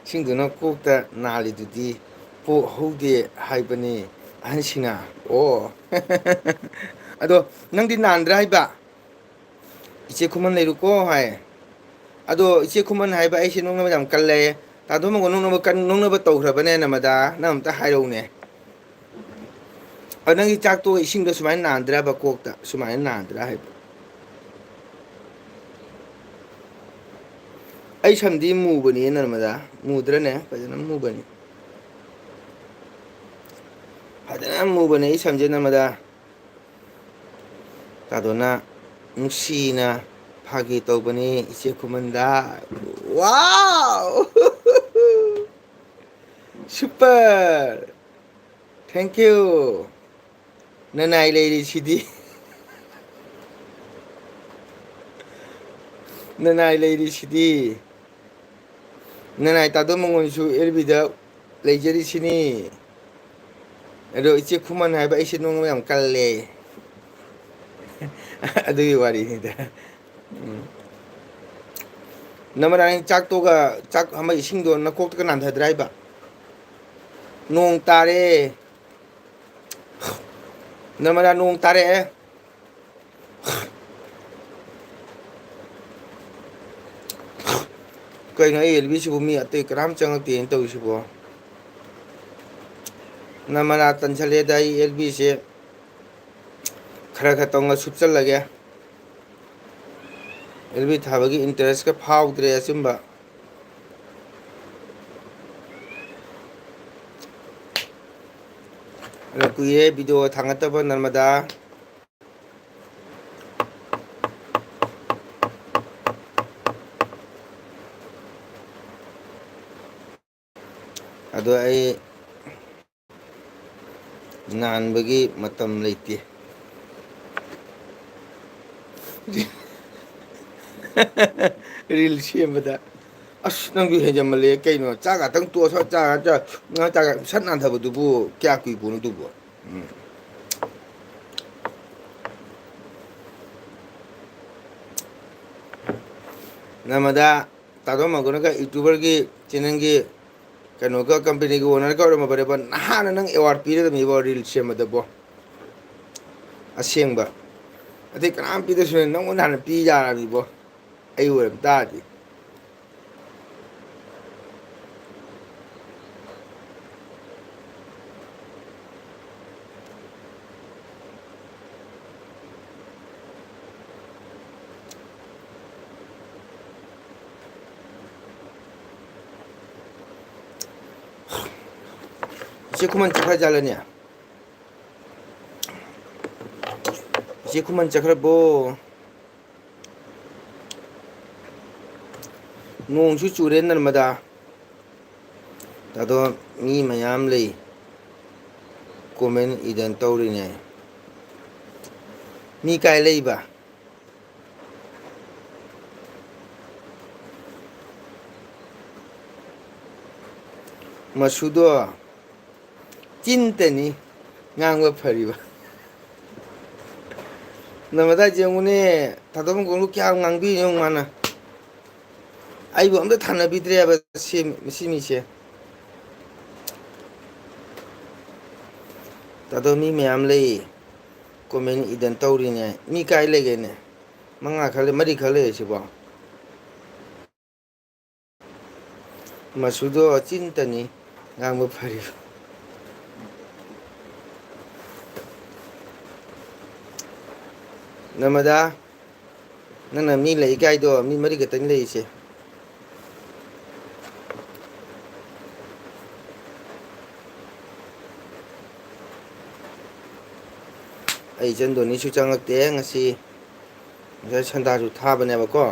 ꯏꯁꯤꯡꯗꯨꯅ ꯀꯣꯛꯇ ꯅꯥꯜꯂꯤꯗꯨꯗꯤ ꯄꯣꯛ ꯍꯧꯗꯦ ꯍꯥꯏꯕꯅꯤ ꯑꯍꯟꯁꯤꯡꯅ ꯑꯣ ꯑꯗꯣ ꯅꯪꯗꯤ ꯅꯥꯟꯗ꯭ꯔꯥ ꯍꯥꯏꯕ ꯏꯆꯦ ꯈꯨꯃꯟ ꯂꯩꯔꯨꯀꯣ ꯍꯥꯏ ꯑꯗꯣ ꯏꯆꯦ ꯈꯨꯃꯟ ꯍꯥꯏꯕ ꯑꯩꯁꯦ ꯅꯣꯡꯅꯕ ꯌꯥꯝ ꯀꯜꯂꯦ ꯇꯥꯗꯣꯝꯃꯒ ꯅꯣꯡꯅꯕ ꯇꯧꯈ꯭ꯔꯕꯅꯦ ꯅꯃꯗꯥ ꯅꯪ ꯑꯝꯇ ꯍꯥꯏꯔꯧꯅꯦ ꯅꯪꯒꯤ ꯆꯥꯛꯇꯣ ꯏꯁꯤꯡꯗꯣ ꯁꯨꯃꯥꯏꯅ ꯅꯥꯟꯗ꯭ꯔꯕ ꯀꯣꯛꯇ ꯁꯨꯃꯥꯏꯅ ꯅꯥꯟꯗ꯭ꯔꯥ ꯍꯥꯏꯕ ꯑꯩ ꯁꯝꯗꯤ ꯃꯨꯕꯅꯤ ꯅꯔꯃꯗꯥ ꯃꯨꯗ꯭ꯔꯅꯦ ꯐꯖꯅ ꯃꯨꯕꯅꯤ ꯐꯖꯅ ꯃꯨꯕꯅꯦ ꯑꯩ ꯁꯝꯁꯦ ꯅꯝꯕꯗ ꯇꯥꯗꯣꯅ ꯅꯨꯡꯁꯤꯅ ꯐꯥꯒꯤ ꯇꯧꯕꯅꯤ ꯏꯆꯦ ꯈꯨꯃꯟꯗ ꯋꯥꯎ ꯁꯨꯄꯔ ꯊꯦꯡꯀ꯭ꯌꯨ ꯅꯅꯥꯏ ꯂꯩꯔꯤꯁꯤꯗꯤ ꯅꯅꯥꯏ ꯂꯩꯔꯤꯁꯤꯗꯤ ꯅꯅꯥꯏ ꯇꯥꯗꯣ ꯃꯉꯣꯟꯁꯨ ꯑꯦꯜꯕꯤꯗ ꯂꯩꯖꯔꯤꯁꯤꯅꯤ ꯑꯗꯣ ꯏꯆꯦ ꯈꯨꯃꯟ ꯍꯥꯏꯕ ꯑꯩꯁꯦ ꯅꯣꯡꯃ ꯌꯥꯝ ꯀꯜꯂꯦ ꯑꯗꯨꯒꯤ ꯋꯥꯔꯤꯅꯤꯗ ꯅꯃꯔꯥꯅ ꯆꯥꯛꯇꯣꯒ ꯆꯥꯛ ꯑꯃ ꯏꯁꯤꯡꯗꯣ ꯅꯀꯣꯛꯇꯒ ꯅꯥꯟꯊꯗ꯭ꯔꯥ ꯍꯥꯏꯕ ꯅꯣꯡ ꯇꯥꯔꯦ ꯅꯃꯔꯥ ꯅꯣꯡ ꯇꯥꯔꯛꯑꯦ ꯀꯩꯅꯣ ꯑꯩ ꯑꯦꯜꯕꯤꯁꯤꯕꯨ ꯃꯤ ꯑꯇꯩ ꯀꯅꯥꯝ ꯆꯪꯉꯛꯇꯦꯅ ꯇꯧꯔꯤꯁꯤꯕꯣ ꯅꯃꯅꯥ ꯇꯟꯁꯜꯂꯦꯗ ꯑꯩ ꯑꯦꯜꯕꯤꯁꯦ ꯈꯔ ꯈꯔ ꯇꯧꯅ ꯁꯨꯞꯆꯜꯂꯒꯦ ꯑꯦꯜꯕꯤ ꯊꯥꯕꯒꯤ ꯏꯟꯇꯔꯦꯁꯀ ꯐꯥꯎꯗ꯭ꯔꯦ ꯑꯆꯨꯝꯕ ꯑꯗ ꯀꯨꯏꯔꯦ ꯚꯤꯗꯤꯑꯣ ꯊꯥꯡꯒꯠꯇꯕ ꯅꯔꯃꯗꯥ ꯑꯗꯣ ꯑꯩ ꯅꯥꯟꯕꯒꯤ ꯃꯇꯝ ꯂꯩꯇꯦ ꯔꯤꯜ ꯁꯦꯝꯕꯗ ꯑꯁ ꯅꯪꯁꯨ ꯍꯦꯟꯖꯟꯃꯜꯂꯦ ꯀꯩꯅꯣ ꯆꯥꯛ ꯉꯥꯛꯇꯪ ꯇꯣꯛꯑ ꯁꯠ ꯅꯥꯟꯊꯕꯗꯨꯕꯨ ꯀꯌꯥ ꯀꯨꯏ ꯄꯣꯠꯅꯣ ꯑꯗꯨꯕꯨ ꯅꯃꯗ ꯇꯥꯗꯣꯃꯒꯅꯒ ꯌꯨꯇꯨꯕꯔꯒꯤ ꯆꯦꯅꯦꯜꯒꯤ ꯀꯩꯅꯣꯒ ꯀꯝꯄꯦꯅꯤꯒꯤ ꯑꯣꯅꯔꯒ ꯑꯣꯏꯔꯝꯃꯕꯅꯦꯕ ꯅꯍꯥꯟꯅ ꯅꯪ ꯑꯦꯋꯥꯔꯗ ꯄꯤꯔꯗꯕꯅꯦꯕꯣ ꯔꯤꯜꯁ ꯁꯦꯝꯕꯗꯕꯣ ꯑꯁꯦꯡꯕ ꯑꯇꯩ ꯀꯅꯥꯝ ꯄꯤꯗꯁꯨ ꯅꯪꯉꯣꯟꯗ ꯍꯥꯟꯅ ꯄꯤ ꯌꯥꯔꯕꯅꯤꯕꯣ ꯑꯩ ꯑꯣꯏꯔꯝ ꯇꯥꯔꯗꯤ ꯏꯆꯦ ꯈꯨꯃꯟ ꯆꯠꯈ꯭ꯔꯖꯥꯠꯂꯅꯦ ꯏꯆꯦ ꯈꯨꯃꯟ ꯆꯠꯈ꯭ꯔꯕꯣ ꯅꯣꯡꯁꯨ ꯆꯨꯔꯦ ꯅꯔꯃꯗꯥ ꯑꯗꯣ ꯃꯤ ꯃꯌꯥꯝ ꯂꯩ ꯀꯣꯃꯦꯟ ꯏꯗꯟ ꯇꯧꯔꯤꯅꯦ ꯃꯤ ꯀꯥꯏ ꯂꯩꯕ ꯃꯁꯨꯗꯣ ꯆꯤꯟꯇꯅꯤ ꯉꯥꯡꯕ ꯐꯔꯤꯕ ꯅꯃꯗꯥꯏ ꯌꯦꯡꯉꯨꯅꯦ ꯊꯥꯗꯣꯛꯐꯝ ꯀꯌꯥꯝ ꯉꯥꯡꯕꯤꯔꯤꯅꯣ ꯌꯦꯡꯉꯨ ꯃꯥꯅ ꯑꯩꯕꯨ ꯑꯝꯇ ꯊꯥꯅꯕꯤꯗ꯭ꯔꯦꯕ ꯁꯤ ꯃꯤꯁꯦ ꯑꯗꯣ ꯃꯤ ꯃꯌꯥꯝ ꯂꯩ ꯀꯣꯃꯦꯟ ꯏꯗꯟ ꯇꯧꯔꯤꯅꯦ ꯃꯤ ꯀꯥꯏ ꯂꯩꯒꯦꯅꯦ ꯃꯉꯥ ꯈꯔ ꯃꯔꯤ ꯈꯔ ꯂꯩꯔꯁꯤꯕꯣ ꯃꯁꯨꯗꯣ ꯑꯆꯤꯟꯇꯅꯤ ꯉꯥꯡꯕ ꯐꯔꯤꯕ ꯅꯃꯗꯥ ꯅꯪꯅ ꯃꯤ ꯂꯩ ꯀꯥꯏꯗꯣ ꯃꯤ ꯃꯔꯤꯈꯛꯇꯪ ꯂꯩꯔꯤꯁꯦ ꯑꯩ ꯏꯆꯟꯗꯣꯅꯤꯁꯨ ꯆꯪꯉꯛꯇꯦ ꯉꯁꯤ ꯉꯁꯥꯏ ꯁꯟꯗꯥꯁꯨ ꯊꯥꯕꯅꯦꯕꯀꯣ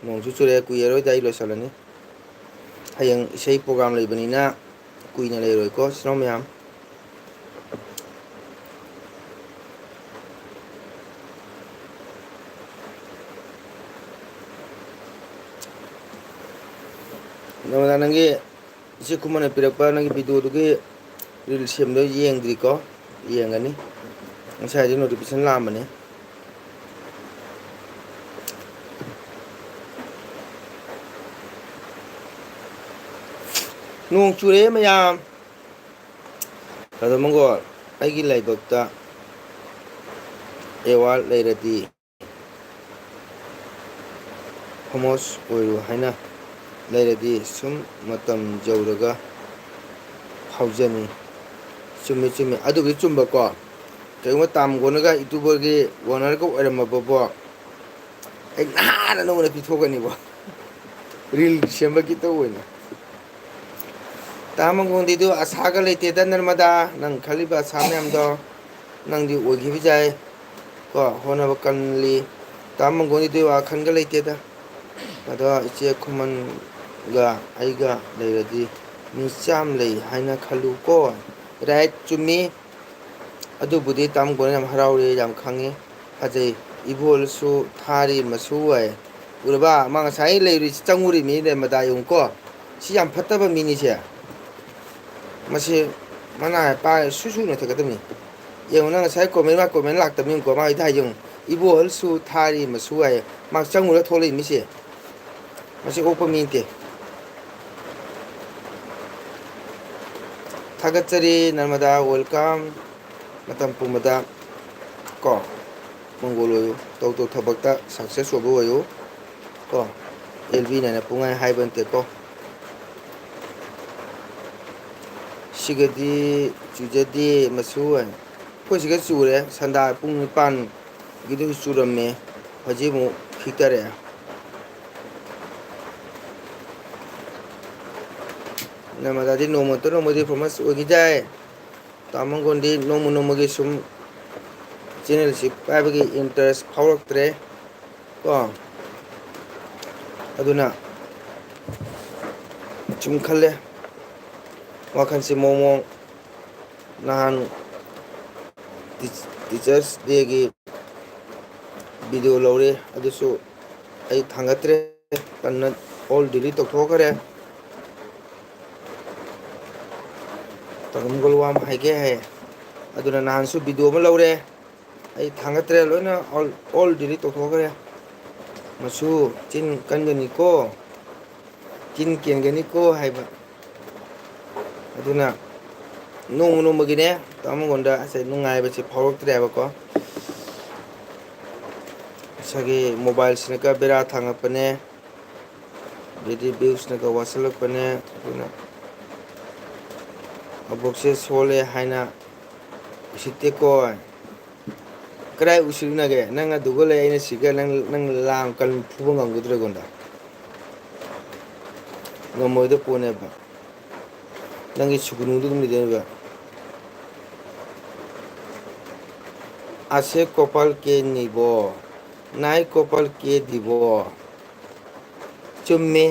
ꯅꯣꯡꯁꯨ ꯆꯨꯔꯛꯑꯦ ꯀꯨꯏꯔꯔꯣꯏꯗ ꯑꯩ ꯂꯣꯏꯁꯤꯜꯂꯅꯤ ꯍꯌꯦꯡ ꯏꯁꯩ ꯄ꯭ꯔꯣꯒꯥꯝ ꯂꯩꯕꯅꯤꯅ ꯀꯨꯏꯅ ꯂꯩꯔꯣꯏꯀꯣ ꯏꯆꯤꯟꯅꯥꯎ ꯃꯌꯥꯝ ꯅꯃꯗꯥ ꯅꯪꯒꯤ ꯏꯆꯦ ꯈꯨꯃꯟꯅ ꯄꯤꯔꯛꯄ ꯅꯪꯒꯤ ꯚꯤꯗꯤꯑꯣꯗꯨꯒꯤ ꯔꯤꯜ ꯁꯦꯝꯗꯣ ꯌꯦꯡꯗ꯭ꯔꯤꯀꯣ ꯌꯦꯡꯒꯅꯤ ꯉꯁꯥꯏꯗꯤ ꯅꯣꯇꯤꯐꯤꯀꯦꯁꯟ ꯂꯥꯛꯑꯝꯕꯅꯤ ꯅꯣꯡ ꯆꯨꯔꯦ ꯃꯌꯥꯝ ꯑꯗꯣ ꯃꯪꯒꯣꯜ ꯑꯩꯒꯤ ꯂꯥꯏꯕꯛꯇ ꯑꯦꯋꯥꯔꯗ ꯂꯩꯔꯗꯤ ꯐꯦꯃꯣꯁ ꯑꯣꯏꯔꯨ ꯍꯥꯏꯅ ꯂꯩꯔꯗꯤ ꯁꯨꯝ ꯃꯇꯝ ꯌꯧꯔꯒ ꯐꯥꯎꯖꯅꯤ ꯆꯨꯝꯃꯤ ꯆꯨꯝꯃꯤ ꯑꯗꯨꯒꯤ ꯆꯨꯝꯕꯀꯣ ꯀꯩꯒꯨꯝꯕ ꯇꯥꯝꯒꯣꯟꯅꯒ ꯌꯨꯇꯨꯕꯔꯒꯤ ꯑꯣꯅꯔꯒ ꯑꯣꯏꯔꯝꯃꯕꯕꯣ ꯑꯩ ꯅꯍꯥꯟꯅ ꯅꯉꯣꯟꯗ ꯄꯤꯊꯣꯛꯀꯅꯤꯕꯣ ꯔꯤꯜ ꯁꯦꯝꯕꯒꯤꯇ ꯑꯣꯏꯅ ꯇꯥꯃꯪꯒꯣꯟꯗꯤꯗꯨ ꯑꯁꯥꯒ ꯂꯩꯇꯦꯗ ꯅꯔꯃꯗꯥ ꯅꯪ ꯈꯜꯂꯤꯕ ꯑꯁꯥ ꯃꯌꯥꯝꯗꯣ ꯅꯪꯗꯤ ꯑꯣꯏꯈꯤꯕ ꯌꯥꯏ ꯀꯣ ꯍꯣꯠꯅꯕ ꯀꯜꯂꯤ ꯇꯥꯃꯪꯒꯣꯟꯗꯤꯗꯨ ꯋꯥꯈꯟꯒ ꯂꯩꯇꯦꯗ ꯑꯗꯣ ꯏꯆꯦ ꯈꯨꯃꯟꯒ ꯑꯩꯒ ꯂꯩꯔꯗꯤ ꯃꯤꯆꯥꯝ ꯂꯩ ꯍꯥꯏꯅ ꯈꯜꯂꯨꯀꯣ ꯔꯥꯏꯠ ꯆꯨꯝꯃꯤ ꯑꯗꯨꯕꯨꯗꯤ ꯇꯥꯃꯒꯣꯟ ꯌꯥꯝ ꯍꯔꯥꯎꯔꯦ ꯌꯥꯝ ꯈꯪꯉꯤ ꯐꯖꯩ ꯏꯕꯣꯜꯁꯨ ꯊꯥꯔꯤ ꯃꯁꯨ ꯑꯣꯏ ꯎꯔꯕ ꯃꯥ ꯉꯁꯥꯏ ꯂꯩꯔꯨꯁꯤ ꯆꯪꯉꯨꯔꯤ ꯃꯤ ꯅꯔꯃꯗꯥ ꯌꯦꯡꯉꯨꯀꯣ ꯁꯤ ꯌꯥꯝ ꯐꯠꯇꯕ ꯃꯤꯅꯤꯁꯦ ꯃꯁꯤ ꯃꯅꯥ ꯄꯥꯏ ꯁꯨ ꯅꯩꯊꯠꯀꯗꯕꯅꯤ ꯌꯦꯡꯉꯣ ꯅꯪ ꯉꯁꯥꯏ ꯀꯣꯃꯦꯟ ꯂꯥꯛꯇꯕꯅꯤꯀꯣ ꯃꯥ ꯍꯥꯏꯗꯤ ꯌꯦꯡꯉꯨ ꯏꯕꯣꯍꯜꯁꯨ ꯊꯥꯔꯤ ꯃꯁꯨ ꯍꯥꯏꯌꯦ ꯃꯥ ꯆꯪꯉꯨꯔ ꯊꯣꯛꯂꯛꯏ ꯃꯤꯁꯦ ꯃꯁꯤ ꯑꯣꯛꯄ ꯃꯤ ꯅꯠꯇꯦ ꯊꯥꯒꯠꯆꯔꯤ ꯅꯔꯃꯗꯥ ꯋꯦꯜꯀꯝ ꯃꯇꯝ ꯄꯨꯝꯕꯗ ꯀꯣ ꯃꯪꯒꯣꯜ ꯑꯣꯏꯌꯨ ꯇꯧ ꯇꯧ ꯊꯕꯛꯇ ꯁꯛꯁꯦꯁ ꯑꯣꯏꯕ ꯑꯣꯏꯌꯨ ꯀꯣ ꯑꯦꯜꯕꯤꯅꯅ ꯄꯨꯡꯍꯥꯏ ꯍꯥꯏꯕ ꯅꯠꯇꯦꯀꯣ ꯁꯤꯒꯗꯤ ꯆꯨꯖꯗꯦ ꯃꯁꯨ ꯑꯩꯈꯣꯏ ꯁꯤꯒ ꯆꯨꯔꯦ ꯁꯟꯗꯥ ꯄꯨꯡ 9 ꯒꯤꯗꯨ ꯆꯨꯔꯝꯃꯦ ꯍꯧꯖꯤꯛ ꯑꯃꯨꯛ ꯈꯤꯛꯇꯔꯛꯑꯦ ꯅꯔꯃꯗꯥꯗꯤ ꯅꯣꯡꯃꯇ ꯅꯣꯡꯃꯗꯤ ꯐꯦꯃꯁ ꯑꯣꯏꯈꯤꯗꯥꯏ ꯇꯥꯃꯪꯒꯣꯟꯗꯤ ꯅꯣꯡꯃ ꯅꯣꯡꯃꯒꯤ ꯁꯨꯝ ꯆꯦꯅꯦꯜꯁꯤ ꯄꯥꯏꯕꯒꯤ ꯏꯟꯇꯔꯦꯁ ꯐꯥꯎꯔꯛꯇ꯭ꯔꯦ ꯀꯣ ꯑꯗꯨꯅ ꯁꯨꯝ ꯈꯜꯂꯦ ꯋꯥꯈꯜꯁꯦ ꯃꯑꯣꯡ ꯃꯑꯣꯡ ꯅꯍꯥꯟ ꯇꯤꯆꯔꯁ ꯗꯦꯒꯤ ꯚꯤꯗꯤꯑꯣ ꯂꯧꯔꯦ ꯑꯗꯨꯁꯨ ꯑꯩ ꯊꯥꯡꯒꯠꯇ꯭ꯔꯦ ꯀꯟꯅ ꯑꯣꯜ ꯗꯤꯂꯤꯠ ꯇꯧꯊꯣꯛꯈ꯭ꯔꯦ ꯇꯥꯃꯪꯒꯣꯜ ꯋꯥ ꯑꯃ ꯍꯥꯏꯒꯦ ꯍꯥꯏꯌꯦ ꯑꯗꯨꯅ ꯅꯍꯥꯟꯁꯨ ꯚꯤꯗꯤꯑꯣ ꯑꯃ ꯂꯧꯔꯦ ꯑꯩ ꯊꯥꯡꯒꯠꯇ꯭ꯔꯦ ꯂꯣꯏꯅ ꯑꯣꯜ ꯗꯤꯂꯤꯠ ꯇꯧꯊꯣꯛꯈ꯭ꯔꯦ ꯃꯁꯨ ꯆꯤꯟ ꯀꯟꯒꯅꯤꯀꯣ ꯆꯤꯟ ꯀꯦꯟꯒꯅꯤꯀꯣ ꯍꯥꯏꯕ ꯑꯗꯨꯅ ꯅꯣꯡꯃ ꯅꯣꯡꯃꯒꯤꯅꯦ ꯇꯥꯃꯉꯣꯟꯗ ꯉꯁꯥꯏ ꯅꯨꯡꯉꯥꯏꯕꯁꯤ ꯐꯥꯎꯔꯛꯇ꯭ꯔꯦꯕꯀꯣ ꯉꯁꯥꯏꯒꯤ ꯃꯣꯕꯥꯏꯜꯁꯤꯅꯒ ꯕꯦꯔꯥ ꯊꯥꯡꯉꯛꯄꯅꯦ ꯑꯗꯩꯗꯤ ꯚ꯭ꯌꯨꯁꯅꯒ ꯋꯥꯠꯁꯤꯜꯂꯛꯄꯅꯦ ꯑꯗꯨꯅ ꯑꯕꯣꯛꯁꯦ ꯁꯣꯜꯂꯦ ꯍꯥꯏꯅ ꯎꯁꯤꯠꯇꯦꯀꯣ ꯀꯗꯥꯏ ꯎꯁꯤꯠꯅꯒꯦ ꯅꯪ ꯑꯗꯨꯒ ꯂꯩ ꯑꯩꯅ ꯁꯤꯒ ꯅꯪ ꯂꯥꯝ ꯀꯟ ꯐꯨꯕ ꯉꯝꯒꯗ꯭ꯔꯣ ꯑꯩꯉꯣꯟꯗ ꯉꯝꯃꯣꯏꯗꯕ ꯄꯣꯠꯅꯦꯕ ꯅꯪꯒꯤ ꯁꯨꯒꯨꯅꯨꯗꯨ ꯑꯗꯨꯝ ꯂꯩꯗꯣꯏꯅꯦꯕ ꯑꯁꯦ ꯀꯣꯄꯥꯜ ꯀꯦ ꯅꯤꯕꯣ ꯅꯥꯏ ꯀꯣꯄꯥꯜ ꯀꯦ ꯗꯤꯕꯣ ꯆꯨꯝꯃꯦ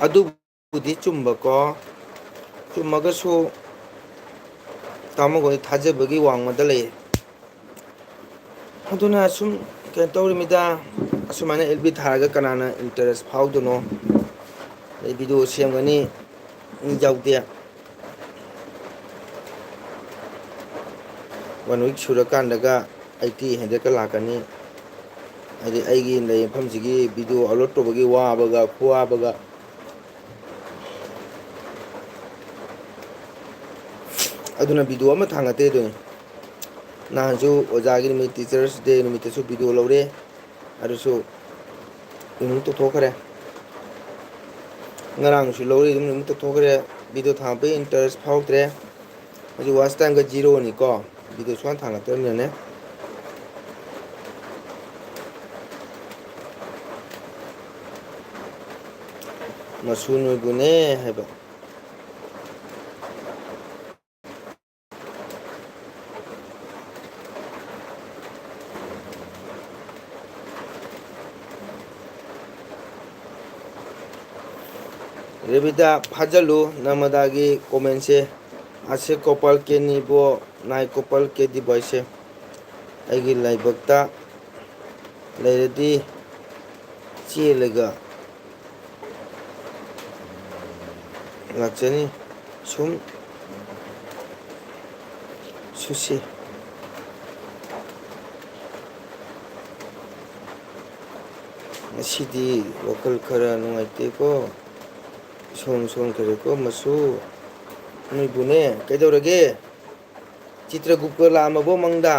ꯑꯗꯨꯕꯨꯗꯤ ꯆꯨꯝꯕꯀꯣ ꯆꯨꯝꯃꯒꯁꯨ ꯇꯥꯃꯒꯣꯟꯗꯤ ꯊꯥꯖꯕꯒꯤ ꯋꯥꯡꯃꯗ ꯂꯩꯌꯦ ꯑꯗꯨꯅ ꯁꯨꯝ ꯀꯩꯅꯣ ꯇꯧꯔꯤꯃꯤꯗ ꯑꯁꯨꯃꯥꯏꯅ ꯑꯦꯜ ꯕꯤ ꯊꯥꯔꯒ ꯀꯅꯥꯅ ꯏꯟꯇꯔꯦꯁ ꯐꯥꯎꯗꯣꯏꯅꯣ ꯑꯗꯩ ꯚꯤꯗꯤꯑꯣ ꯁꯦꯝꯒꯅꯤ ꯃꯤ ꯌꯥꯎꯗꯦ 1 ꯋꯤꯛ ꯁꯨꯔꯀꯥꯟꯗꯒ 80 100ꯀ ꯂꯥꯛꯀꯅꯤ ꯍꯥꯏꯗꯤ ꯑꯩꯒꯤ ꯂꯩ ꯃꯐꯝꯁꯤꯒꯤ ꯚꯤꯗꯤꯑꯣ ꯑꯞꯂꯣꯗ ꯇꯧꯕꯒꯤ ꯋꯥꯕꯒ ꯈꯨꯋꯥꯕꯒ ꯑꯗꯨꯅ ꯚꯤꯗꯤꯑꯣ ꯑꯃ ꯊꯥꯡꯒꯠꯇꯦ ꯑꯗꯨꯅꯤ ꯅꯍꯥꯟꯁꯨ ꯑꯣꯖꯥꯒꯤ ꯅꯨꯃꯤꯠ ꯇꯤꯆꯔꯁ ꯗꯦ ꯅꯨꯃꯤꯠꯇꯁꯨ ꯚꯤꯗꯤꯑꯣ ꯂꯧꯔꯦ ꯑꯗꯨꯁꯨ ꯔꯤꯃꯨꯕ ꯇꯧꯊꯣꯛꯈ꯭ꯔꯦ ꯉꯔꯥꯡꯁꯨ ꯂꯧꯔꯤ ꯑꯗꯨꯝ ꯔꯤꯃꯨꯕ ꯇꯧꯊꯣꯛꯈ꯭ꯔꯦ ꯚꯤꯗꯤꯑꯣ ꯊꯥꯡꯒꯠꯄꯒꯤ ꯏꯟꯇꯔꯦꯁ ꯐꯥꯎꯗ꯭ꯔꯦ ꯍꯧꯖꯤꯛ ꯋꯥꯆ ꯇꯥꯏꯝꯒ ꯖꯤꯔꯣꯅꯤꯀꯣ ꯚꯤꯗꯤꯑꯣ ꯁꯨꯡꯊꯥꯡ ꯊꯥꯡꯒꯠꯇ꯭ꯔꯕꯅꯤꯅꯅꯦ ꯃꯁꯨ ꯅꯣꯏꯕꯨꯅꯦ ꯍꯥꯏꯕ ꯔꯦꯕꯤꯗꯥ ꯐꯥꯖꯜꯂꯨ ꯅꯔꯃꯗꯥꯒꯤ ꯀꯣꯃꯦꯟꯁꯦ ꯑꯁꯦ ꯀꯣꯄꯥꯜ ꯀꯦ ꯅꯤꯕꯣ ꯅꯥꯏ ꯀꯣꯄꯥꯜ ꯀꯦ ꯗꯤꯕꯣ ꯍꯥꯏꯁꯦ ꯑꯩꯒꯤ ꯂꯥꯏꯕꯛꯇ ꯂꯩꯔꯗꯤ ꯆꯦꯜꯂꯒ ꯂꯥꯛꯆꯅꯤ ꯁꯨꯝ ꯁꯨꯁꯤ ꯉꯁꯤꯗꯤ ꯋꯥꯈꯜ ꯈꯔ ꯅꯨꯡꯉꯥꯏꯇꯦꯀꯣ ꯏꯁꯣꯟ ꯁꯣꯟꯈ꯭ꯔꯦꯀꯣ ꯃꯁꯨ ꯅꯣꯏꯕꯨꯅꯦ ꯀꯩꯗꯧꯔꯒꯦ ꯆꯤꯇ꯭ꯔꯒꯨꯞꯀ ꯂꯥꯛꯑꯝꯃꯕꯣ ꯃꯪꯗ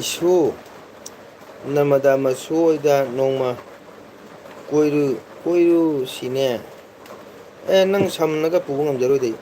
ꯏꯁꯨ ꯅꯃꯗꯥ ꯃꯁꯨ ꯍꯣꯏꯗ ꯅꯣꯡꯃ ꯀꯣꯏꯔꯨ ꯁꯤꯅꯦ. ꯅꯪ ꯁꯝꯅꯒ ꯄꯨꯕ ꯉꯝꯖꯔꯣꯏꯗꯩ.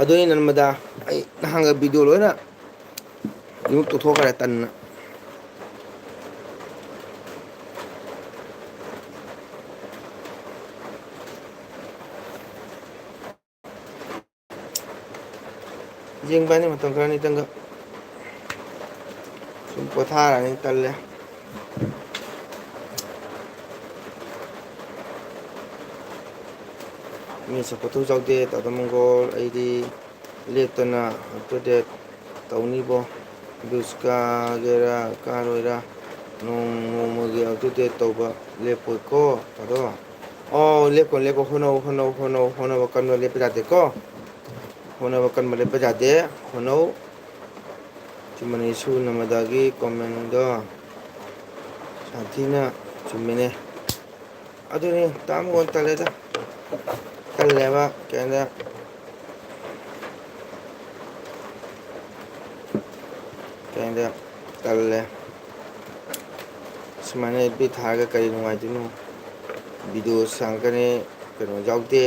ꯑꯗꯨꯅꯤ ꯅꯔꯃꯗꯥ ꯑꯩ ꯅꯍꯥꯟꯒ ꯚꯤꯗꯤꯑꯣ ꯂꯣꯏꯅ ꯔꯤꯃꯨꯚ ꯇꯧꯊꯣꯛꯈ꯭ꯔꯦ ꯇꯟꯅ. ꯌꯦꯡꯕ ꯍꯥꯏꯅꯤ ꯃꯇꯝ ꯈꯔꯅꯤꯇꯪꯒ ꯁꯨꯝ ꯄꯣꯊꯥꯔꯅꯤ ꯇꯜꯂꯦ. ꯃꯤ ꯁꯞꯄꯣꯔꯠꯇꯨ ꯆꯥꯎꯗꯦ ꯇꯥꯗ ꯃꯪꯒꯣꯜ ꯑꯩꯗꯤ ꯂꯦꯞꯇꯅ ꯑꯞꯇꯨꯗꯦꯠ ꯇꯧꯅꯤꯕꯣ. ꯚ꯭ꯌꯨꯁ ꯀꯥꯒꯦꯔꯥ ꯀꯥꯔꯣꯏꯔꯥ ꯅꯣꯡꯃꯒꯤ ꯑꯞꯇꯨꯗꯦꯠ ꯇꯧꯕ ꯂꯦꯞꯄꯣꯏꯀꯣ ꯇꯥꯗꯣ. ꯑꯣ ꯂꯦꯞꯀꯣ ꯂꯦꯞꯀꯣ ꯍꯣꯠꯅꯕ ꯀꯟꯕ ꯂꯦꯞꯄ ꯌꯥꯗꯦꯀꯣ. ꯍꯣꯠꯅꯕ ꯀꯟꯕ ꯂꯦꯞꯄ ꯌꯥꯗꯦ. ꯍꯣꯠꯅꯧ. ꯆꯨꯝꯕꯅꯤ ꯏꯁꯨ ꯅꯃꯗꯥꯒꯤ ꯀꯣꯃꯦꯟꯗꯣ ꯁꯥꯊꯤꯅ ꯆꯨꯝꯃꯤꯅꯦ. ꯑꯗꯨꯅꯤ ꯇꯥꯃꯣ ꯇꯜꯂꯦꯗ. ꯇꯜꯂꯦꯕ ꯀꯩꯝꯇ. ꯇꯜꯂꯦ. ꯁꯨꯃꯥꯏꯅ ꯑꯦꯐ ꯕꯤ ꯊꯥꯔꯒ ꯀꯔꯤ ꯅꯨꯡꯉꯥꯏꯗꯣꯏꯅꯣ. ꯚꯤꯗꯤꯑꯣ ꯁꯥꯡꯉꯛꯀꯅꯤ ꯀꯩꯅꯣ ꯌꯥꯎꯗꯦ.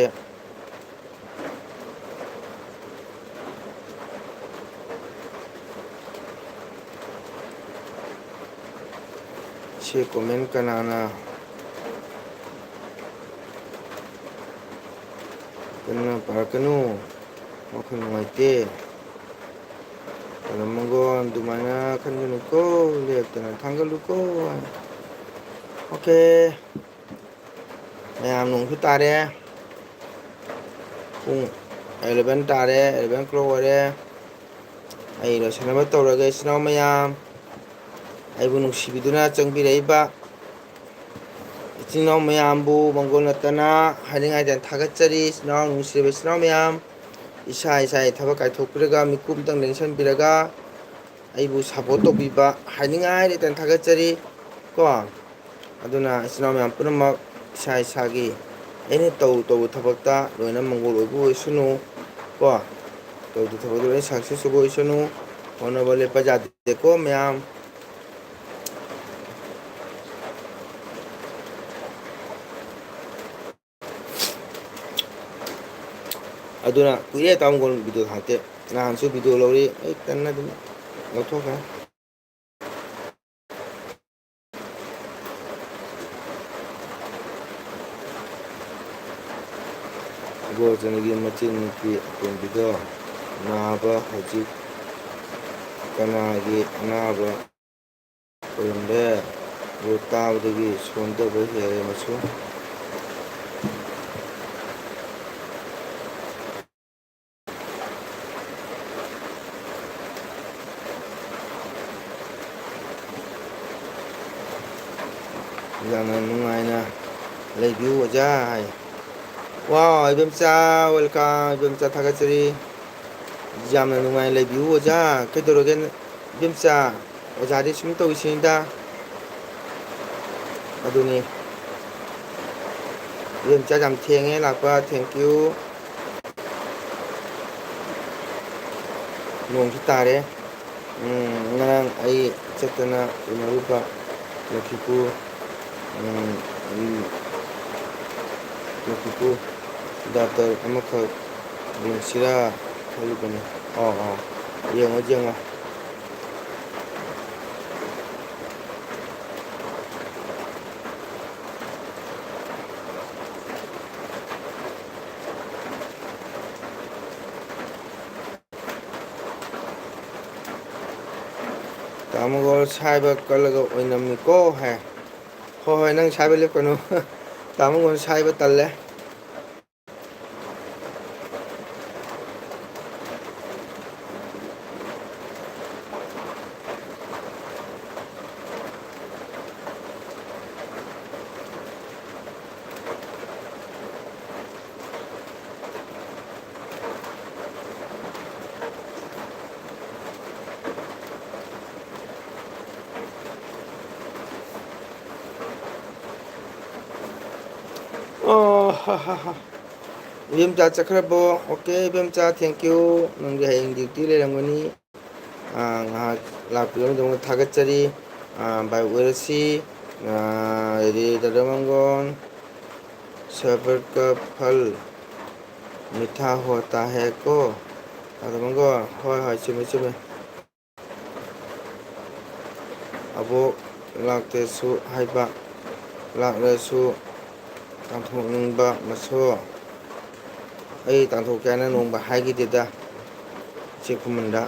ꯁꯤ ꯀꯣꯃꯦꯟ ꯀꯅꯥꯅ ꯄꯥꯔꯛꯀꯅꯨ ꯋꯥꯈꯜ ꯅꯨꯡꯉꯥꯏꯇꯦ. ꯇꯥꯗꯃꯪꯒꯣꯜ ꯑꯗꯨꯃꯥꯏꯅ ꯈꯟꯒꯅꯨꯀꯣ ꯂꯦꯞꯇꯅ ꯊꯥꯡꯒꯠꯂꯨꯀꯣ. ꯑꯣꯀꯦ ꯃꯌꯥꯝ ꯅꯣꯡꯁꯨ ꯇꯥꯔꯦ. ꯄꯨꯡ 11 ꯇꯥꯔꯦ 11 o'clock ꯑꯣꯏꯔꯦ. ꯑꯩ ꯂꯣꯏꯁꯤꯟꯅꯕ ꯇꯧꯔꯒꯦ ꯏꯆꯤꯟ ꯏꯅꯥꯎ ꯃꯌꯥꯝ. ꯑꯩꯕꯨ ꯅꯨꯡꯁꯤꯕꯤꯗꯨꯅ ꯆꯪꯕꯤꯔꯛꯏꯕ ꯏꯆꯤꯜ ꯏꯅꯥꯎ ꯃꯌꯥꯝꯕꯨ ꯃꯪꯒꯣꯜ ꯅꯠꯇꯅ ꯍꯥꯏꯅꯤꯡꯉꯥꯏꯗꯅ ꯊꯥꯒꯠꯆꯔꯤ. ꯏꯆꯤꯜ ꯏꯅꯥꯎ ꯅꯨꯡꯁꯤꯔꯕ ꯏꯆꯤꯜ ꯏꯅꯥꯎ ꯃꯌꯥꯝ. ꯏꯁꯥ ꯏꯁꯥꯒꯤ ꯊꯕꯛ ꯀꯥꯏꯊꯣꯛꯄꯤꯔꯒ ꯃꯤꯀꯨꯞꯇꯪ ꯂꯦꯡꯁꯟꯕꯤꯔꯒ ꯑꯩꯕꯨ ꯁꯞꯄꯣꯔꯠ ꯇꯧꯕꯤꯕ ꯍꯥꯏꯅꯤꯡꯉꯥꯏ ꯂꯩꯇꯅ ꯊꯥꯒꯠꯆꯔꯤ ꯀꯣ. ꯑꯗꯨꯅ ꯏꯆꯤꯜ ꯏꯅꯥꯎ ꯃꯌꯥꯝ ꯄꯨꯝꯅꯃꯛ ꯏꯁꯥ ꯏꯁꯥꯒꯤ ꯑꯩꯅ ꯇꯧꯕ ꯊꯕꯛꯇ ꯂꯣꯏꯅ ꯃꯪꯒꯣꯜ ꯑꯣꯏꯕ ꯑꯣꯏꯁꯅꯨ ꯀꯣ. ꯇꯧꯗ ꯊꯕꯛꯇ ꯂꯣꯏꯅ ꯁꯛꯁꯦꯁ ꯑꯣꯏꯕ ꯑꯣꯏꯁꯅꯨ. ꯍꯣꯠꯅꯕ ꯂꯦꯞꯄ ꯌꯥꯗꯦꯀꯣ ꯃꯌꯥꯝ. ꯑꯗꯨꯅ ꯀꯨꯏꯔꯦ ꯇꯥꯃꯣꯒꯣꯜ ꯚꯤꯗꯤꯑꯣ ꯊꯥꯒꯠꯇꯦ. ꯅꯍꯥꯟꯁꯨ ꯚꯤꯗꯤꯑꯣ ꯂꯧꯔꯤ ꯑꯩ ꯇꯟꯅ ꯑꯗꯨꯝ ꯂꯧꯊꯣꯛꯈ꯭ꯔꯦ. ꯏꯕꯣꯆꯟꯒꯤ ꯃꯆꯟꯅꯨꯄꯤ ꯑꯇꯣꯝꯕꯤꯗꯣ ꯅꯥꯕ ꯍꯧꯖꯤꯛ ꯀꯅꯥꯒꯤ ꯑꯅꯥꯕ ꯑꯣꯏꯔꯝꯕ ꯌꯥꯏ. ꯇꯥꯕꯗꯒꯤ ꯁꯣꯟꯊꯕ ꯍꯦꯜꯂꯦ ꯃꯁꯨ. ꯌꯥꯝꯅ ꯅꯨꯡꯉꯥꯏꯅ ꯂꯩꯕꯤꯌꯨ ꯑꯣꯖꯥ ꯍꯥꯏ. ꯋꯥꯎ ꯏꯕꯦꯝꯆꯥ ꯋꯦꯜꯀꯥꯝ ꯏꯕꯦꯝꯆꯥ ꯊꯥꯒꯠꯆꯔꯤ. ꯌꯥꯝꯅ ꯅꯨꯡꯉꯥꯏꯅ ꯂꯩꯕꯤꯌꯨ ꯑꯣꯖꯥ. ꯀꯩꯗꯧꯔꯒꯦ ꯏꯕꯦꯝꯆꯥ ꯑꯣꯖꯥꯗꯤ ꯁꯨꯝ ꯇꯧꯏꯁꯤꯅꯤꯗ. ꯑꯗꯨꯅꯤ ꯏꯕꯦꯝꯆꯥ ꯌꯥꯝ ꯊꯦꯡꯉꯦ ꯂꯥꯛꯄ. ꯊꯦꯡꯀ꯭ꯌꯨ. ꯅꯣꯡꯁꯨ ꯇꯥꯔꯦ. ꯉꯔꯥꯡ ꯑꯩ ꯆꯠꯇꯅ ꯎꯅꯔꯨꯕ ꯂꯛꯈꯤꯄꯨꯔ ꯗꯥꯛꯇꯔ ꯑꯃꯈꯛ ꯌꯦꯡꯁꯤꯔꯥ ꯈꯜꯂꯤꯕꯅꯤ. ꯌꯦꯡꯉꯣ ꯌꯦꯡꯉꯣ. ꯇꯥꯃꯣꯒꯣꯜ ꯁꯥꯏꯕ ꯀꯜꯂꯒ ꯑꯣꯏꯅꯝꯃꯤꯀꯣ ꯍꯥꯏ. ꯍꯣꯏ ꯍꯣꯏ ꯅꯪ ꯁꯥꯏꯕ ꯂꯦꯞꯀꯅꯨ. ꯇꯥꯃꯣꯒꯣꯜ ꯁꯥꯏꯕ ꯇꯜꯂꯦ. ꯏꯕꯦꯝꯆꯥ ꯆꯠꯈ꯭ꯔꯕꯣ? ꯑꯣꯀꯦ ꯏꯕꯦꯝꯆꯥ ꯊꯦꯡꯀ꯭ꯌꯨ. ꯅꯪꯒꯤ ꯍꯌꯦꯡ ꯗ꯭ꯌꯨꯇꯤ ꯂꯩꯔꯝꯒꯅꯤ. ꯉꯥꯏꯍꯥꯛ ꯂꯥꯛꯄꯤꯕꯒꯤꯗꯃꯛꯇ ꯊꯥꯒꯠꯆꯔꯤ. ꯕꯥꯏ ꯑꯣꯏꯔꯁꯤ. ꯗꯥꯗꯥ सबर का फल मीठा होता है को ꯑꯗꯨꯃꯒꯣ ꯍꯣꯏ ꯍꯣꯏ ꯆꯨꯝꯃꯦ ꯆꯨꯝꯃꯦ. ꯑꯕꯣꯛ ꯂꯥꯛꯇꯦꯁꯨ ꯍꯥꯏꯕ ꯂꯥꯛꯂꯁꯨ ꯇꯥꯟꯊꯣꯛꯅꯤꯡꯕ ꯃꯁꯨ ꯑꯩ ꯇꯥꯟꯊꯣꯛꯀꯦ ꯍꯥꯏꯅ ꯅꯣꯡꯃ ꯍꯥꯏꯈꯤꯗꯦꯗ ꯏꯆꯦ ꯈꯨꯃꯟꯗ.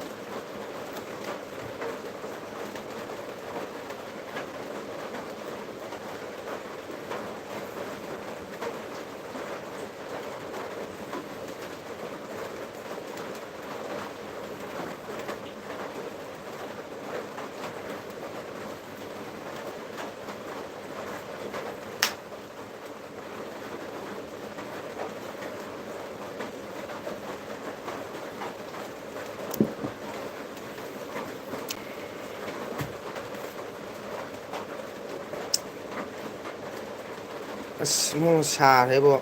ꯑꯁ ꯑꯃꯨꯛ ꯁꯥꯔꯦꯕꯣ.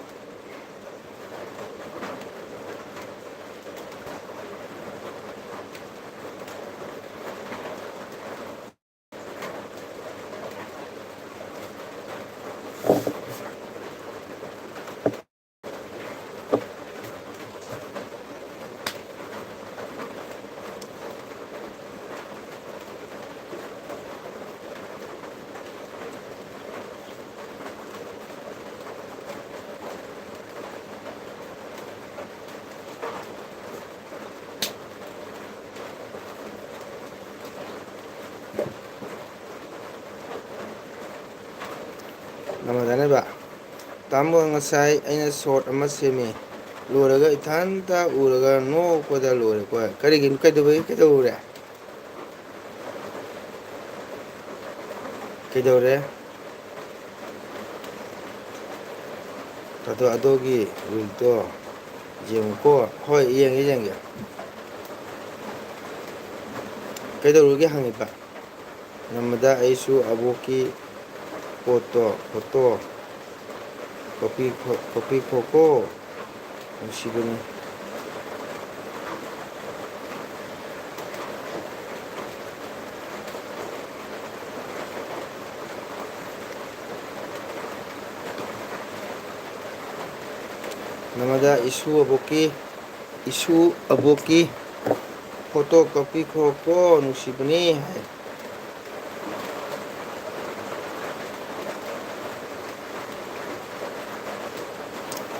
ꯅꯃꯗꯅꯦꯕ ꯇꯥꯃꯣ ꯉꯁꯥꯏ ꯑꯩꯅ ꯁꯣꯔꯠ ꯑꯃ ꯁꯦꯝꯃꯤ ꯂꯣꯏꯔꯒ ꯏꯊꯟꯇ ꯎꯔꯒ ꯅꯣꯛꯄꯗ ꯂꯣꯏꯔꯦꯀꯣ. ꯀꯔꯤꯒꯤꯅꯣ ꯀꯩꯗꯧꯔꯦ ꯀꯩꯗꯧꯔꯦ ꯑꯗꯣꯒꯤ ꯔꯨꯜꯇꯣ ꯌꯦꯡꯉꯨꯀꯣ. ꯍꯣꯏ ꯌꯦꯡꯒꯦ. ꯀꯩꯗꯧꯔꯒꯦ ꯍꯪꯉꯤꯕ ꯅꯣꯡꯃꯗ ꯑꯩꯁꯨ ꯑꯕꯣꯛꯀꯤ ꯐꯣꯇꯣ ꯀꯣꯄꯤ ꯈꯣꯀꯣ ꯅꯨꯡꯁꯤꯕꯅꯤ. ꯅꯃꯗ ꯏꯁꯨ ꯑꯕꯣꯛꯀꯤ ꯐꯣꯇꯣ ꯀꯥꯞꯄꯤꯈ꯭ꯔꯣꯀꯣ ꯅꯨꯡꯁꯤꯕꯅꯤ ꯍꯥꯏ.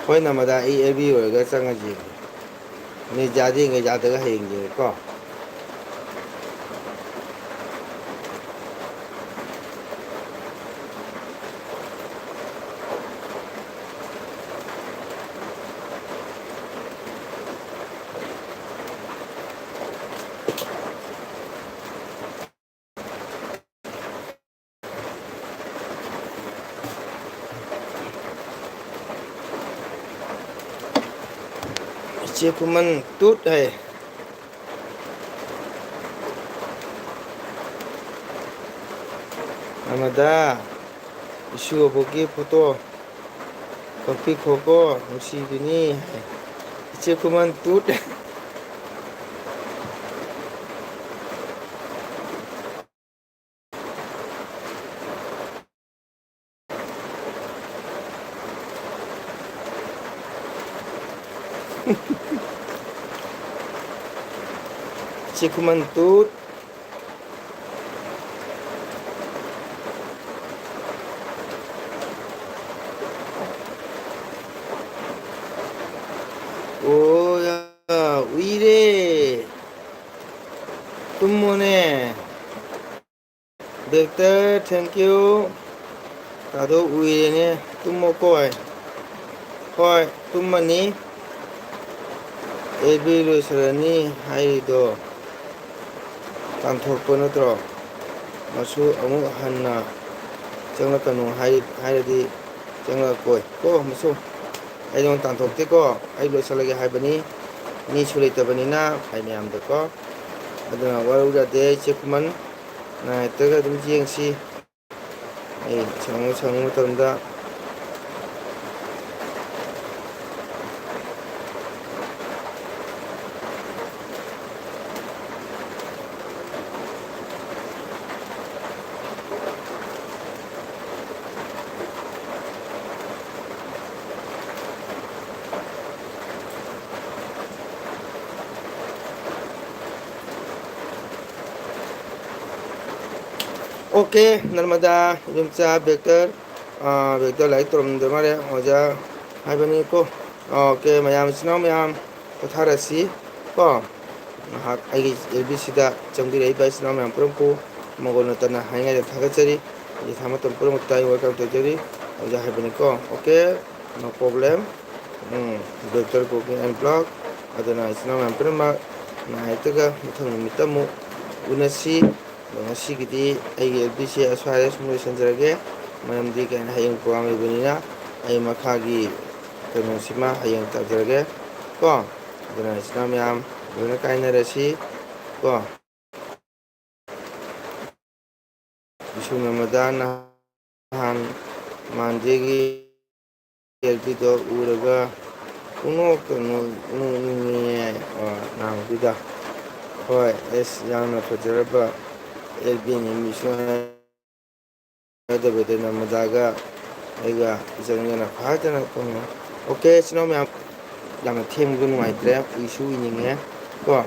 ꯍꯣꯏ ꯅꯃꯗ ꯑꯩ ꯑꯦꯜꯕꯤ ꯑꯣꯏꯔꯒ ꯆꯪꯉꯁꯤ. ꯅꯦꯠ ꯌꯥꯗ꯭ꯔꯤꯉꯩ ꯌꯥꯗꯒ ꯍꯌꯦꯡ ꯌꯦꯡꯉꯦꯀꯣ. ꯏꯆꯦ ꯈꯨꯃꯟ ꯇꯨꯠ ꯍꯥꯏ. ꯅꯃꯗ ꯏꯁꯨ ꯑꯕꯣꯛꯀꯤ ꯐꯣꯇꯣ ꯀꯥꯞꯄꯤꯈꯣꯀꯣ ꯅꯨꯡꯁꯤꯕꯅꯤ ꯍꯥꯏ. ꯏꯆꯦ ꯈꯨꯃꯟ ꯇꯨꯠ. ꯏꯆꯦ ꯈꯨꯃꯟ ꯇꯨꯠ. उइरे तुमने बेक्टर थैंक यू तादो उइरेने तुमो कोय होय तुमनी एबी लोसरनी हाइदो तांथोरपो नत्रो मसु अमुक हन्ना चंगलकनु हाइरदी चंगलकोय को मसु ꯑꯩ ꯇꯥꯟꯊꯣꯛꯇꯦꯀꯣ. ꯑꯩ ꯂꯣꯏꯁꯤꯜꯂꯒꯦ ꯍꯥꯏꯕꯅꯤ. ꯃꯤꯁꯨ ꯂꯩꯇꯕꯅꯤꯅ ꯐꯥꯏ ꯃꯌꯥꯝꯗꯀꯣ. ꯑꯗꯨꯅ ꯋꯥꯔꯧꯖꯗꯦ ꯏꯆꯦ ꯈꯨꯃꯟ. ꯅꯥꯏꯠꯇꯒ ꯑꯗꯨꯝ ꯌꯦꯡꯁꯤ. ꯑꯩ ꯁꯪꯕ ꯃꯇꯝꯗ 오케이, 날마다 임자 벡터 벡터 라이트 들어오는데 말이야. 어자 하이버니고 오케이, 마ям 신호 마ям 포타라시 거 아이기 LBC다 정비레이바 신호 마ям 프롬고 먹어는 떠나 하이가 타가짜리 이 사마던 프롬타이 웰컴 투저리 어자 하이버니고 오케이, no problem. 벡터 고기 앤 블록 adana 신호 마ям 프롬마 나이트가 무슨 미터 무 우나시 ꯉꯁꯤꯒꯤꯗꯤ ꯑꯩꯒꯤ LBC ꯑꯁ꯭ꯋꯥꯏꯗ ꯁꯨꯝ ꯂꯣꯏꯁꯤꯟꯖꯔꯒꯦ ꯃꯔꯝꯗꯤ ꯀꯩꯅꯣ ꯍꯌꯦꯡ ꯄ꯭ꯔꯣꯒ꯭ꯔꯥꯝ ꯂꯩꯕꯅꯤꯅ ꯑꯩ ꯃꯈꯥꯒꯤ ꯀꯩꯅꯣꯁꯤꯃ ꯍꯌꯦꯡ ꯇꯧꯖꯔꯒꯦ ꯀꯣ ꯑꯗꯨꯅ ꯏꯆꯤꯟ ꯃꯌꯥꯝ ꯂꯣꯏꯅ ꯀꯥꯏꯅꯔꯁꯤ ꯀꯣ ꯏꯁꯨꯡ ꯑꯃꯗ ꯅꯍꯥꯟ ꯃꯥꯟꯗꯦꯒꯤ LBꯗꯣ ꯎꯔꯒ ꯄꯨꯡꯅꯣꯛꯇ ꯅꯣꯛꯅꯤꯡꯉꯦ ꯅꯍꯥꯟꯗꯨꯗ ꯍꯣꯏ ꯑꯦꯁ ꯌꯥꯝꯅ ꯐꯖꯔꯕ LBꯅꯤ ꯃꯤꯁꯨ ꯍꯥꯏꯗꯕꯗ ꯅꯃꯗꯥꯒ ꯑꯩꯒ ꯏꯆꯟꯒꯅ ꯐꯖꯅ ꯇꯧꯅ 오케이 ꯏꯆꯤꯟ ꯃꯌꯥꯝ ꯌꯥꯝꯅ ꯊꯦꯡꯕꯗꯣ ꯅꯨꯡꯉꯥꯏꯇ꯭ꯔꯦ ꯎꯏꯁꯨ ꯎꯏꯅꯤꯡꯉꯦ ꯀꯣ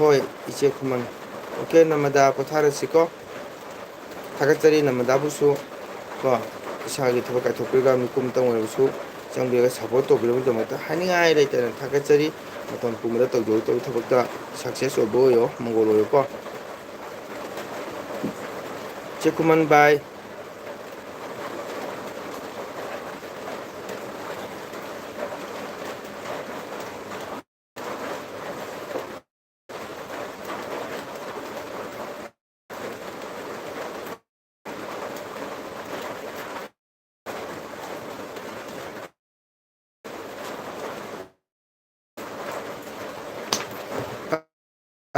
ꯍꯣꯏ ꯏꯆꯦ ꯈꯨꯃꯟ 오케이 ꯅꯃꯗꯥ ꯄꯣꯊꯥꯔꯁꯤꯀꯣ ꯊꯥꯒꯠꯆꯔꯤ ꯅꯃꯗꯥꯕꯨꯁꯨ ꯀꯣ ꯏꯁꯥꯒꯤ ꯊꯕꯛ ꯀꯥꯏꯊꯣꯛꯄꯤꯔꯒ ꯃꯤꯀꯨꯞ ꯑꯃꯇꯪ ꯑꯣꯏꯔꯕꯁꯨ ꯆꯪꯕꯤꯔꯒ ꯁꯞꯄꯣꯔꯠ ꯇꯧꯕꯤꯔꯕꯒꯤꯗꯃꯛꯇ ꯍꯥꯏꯅꯤꯡꯉꯥꯏ ꯂꯩꯇꯅ ꯊꯥꯒꯠꯆꯔꯤ ꯃꯇꯝ ꯄꯨꯡꯕꯗ ꯇꯧꯗꯣꯔꯤꯕ ꯊꯕꯛꯇ ꯁꯛꯁꯦꯁ ꯑꯣꯏꯕ ꯑꯣꯏꯌꯣ ꯃꯪꯒꯣꯜ ꯑꯣꯏꯌꯣꯀꯣ ꯏꯆꯦ ꯈꯨꯃꯟ ꯕꯥꯏ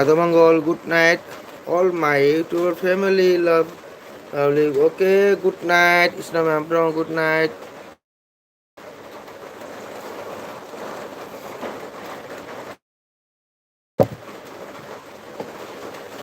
Adamangol, good night. All my YouTube family love. Lovely. Okay, good night. Islam Ampron, good night.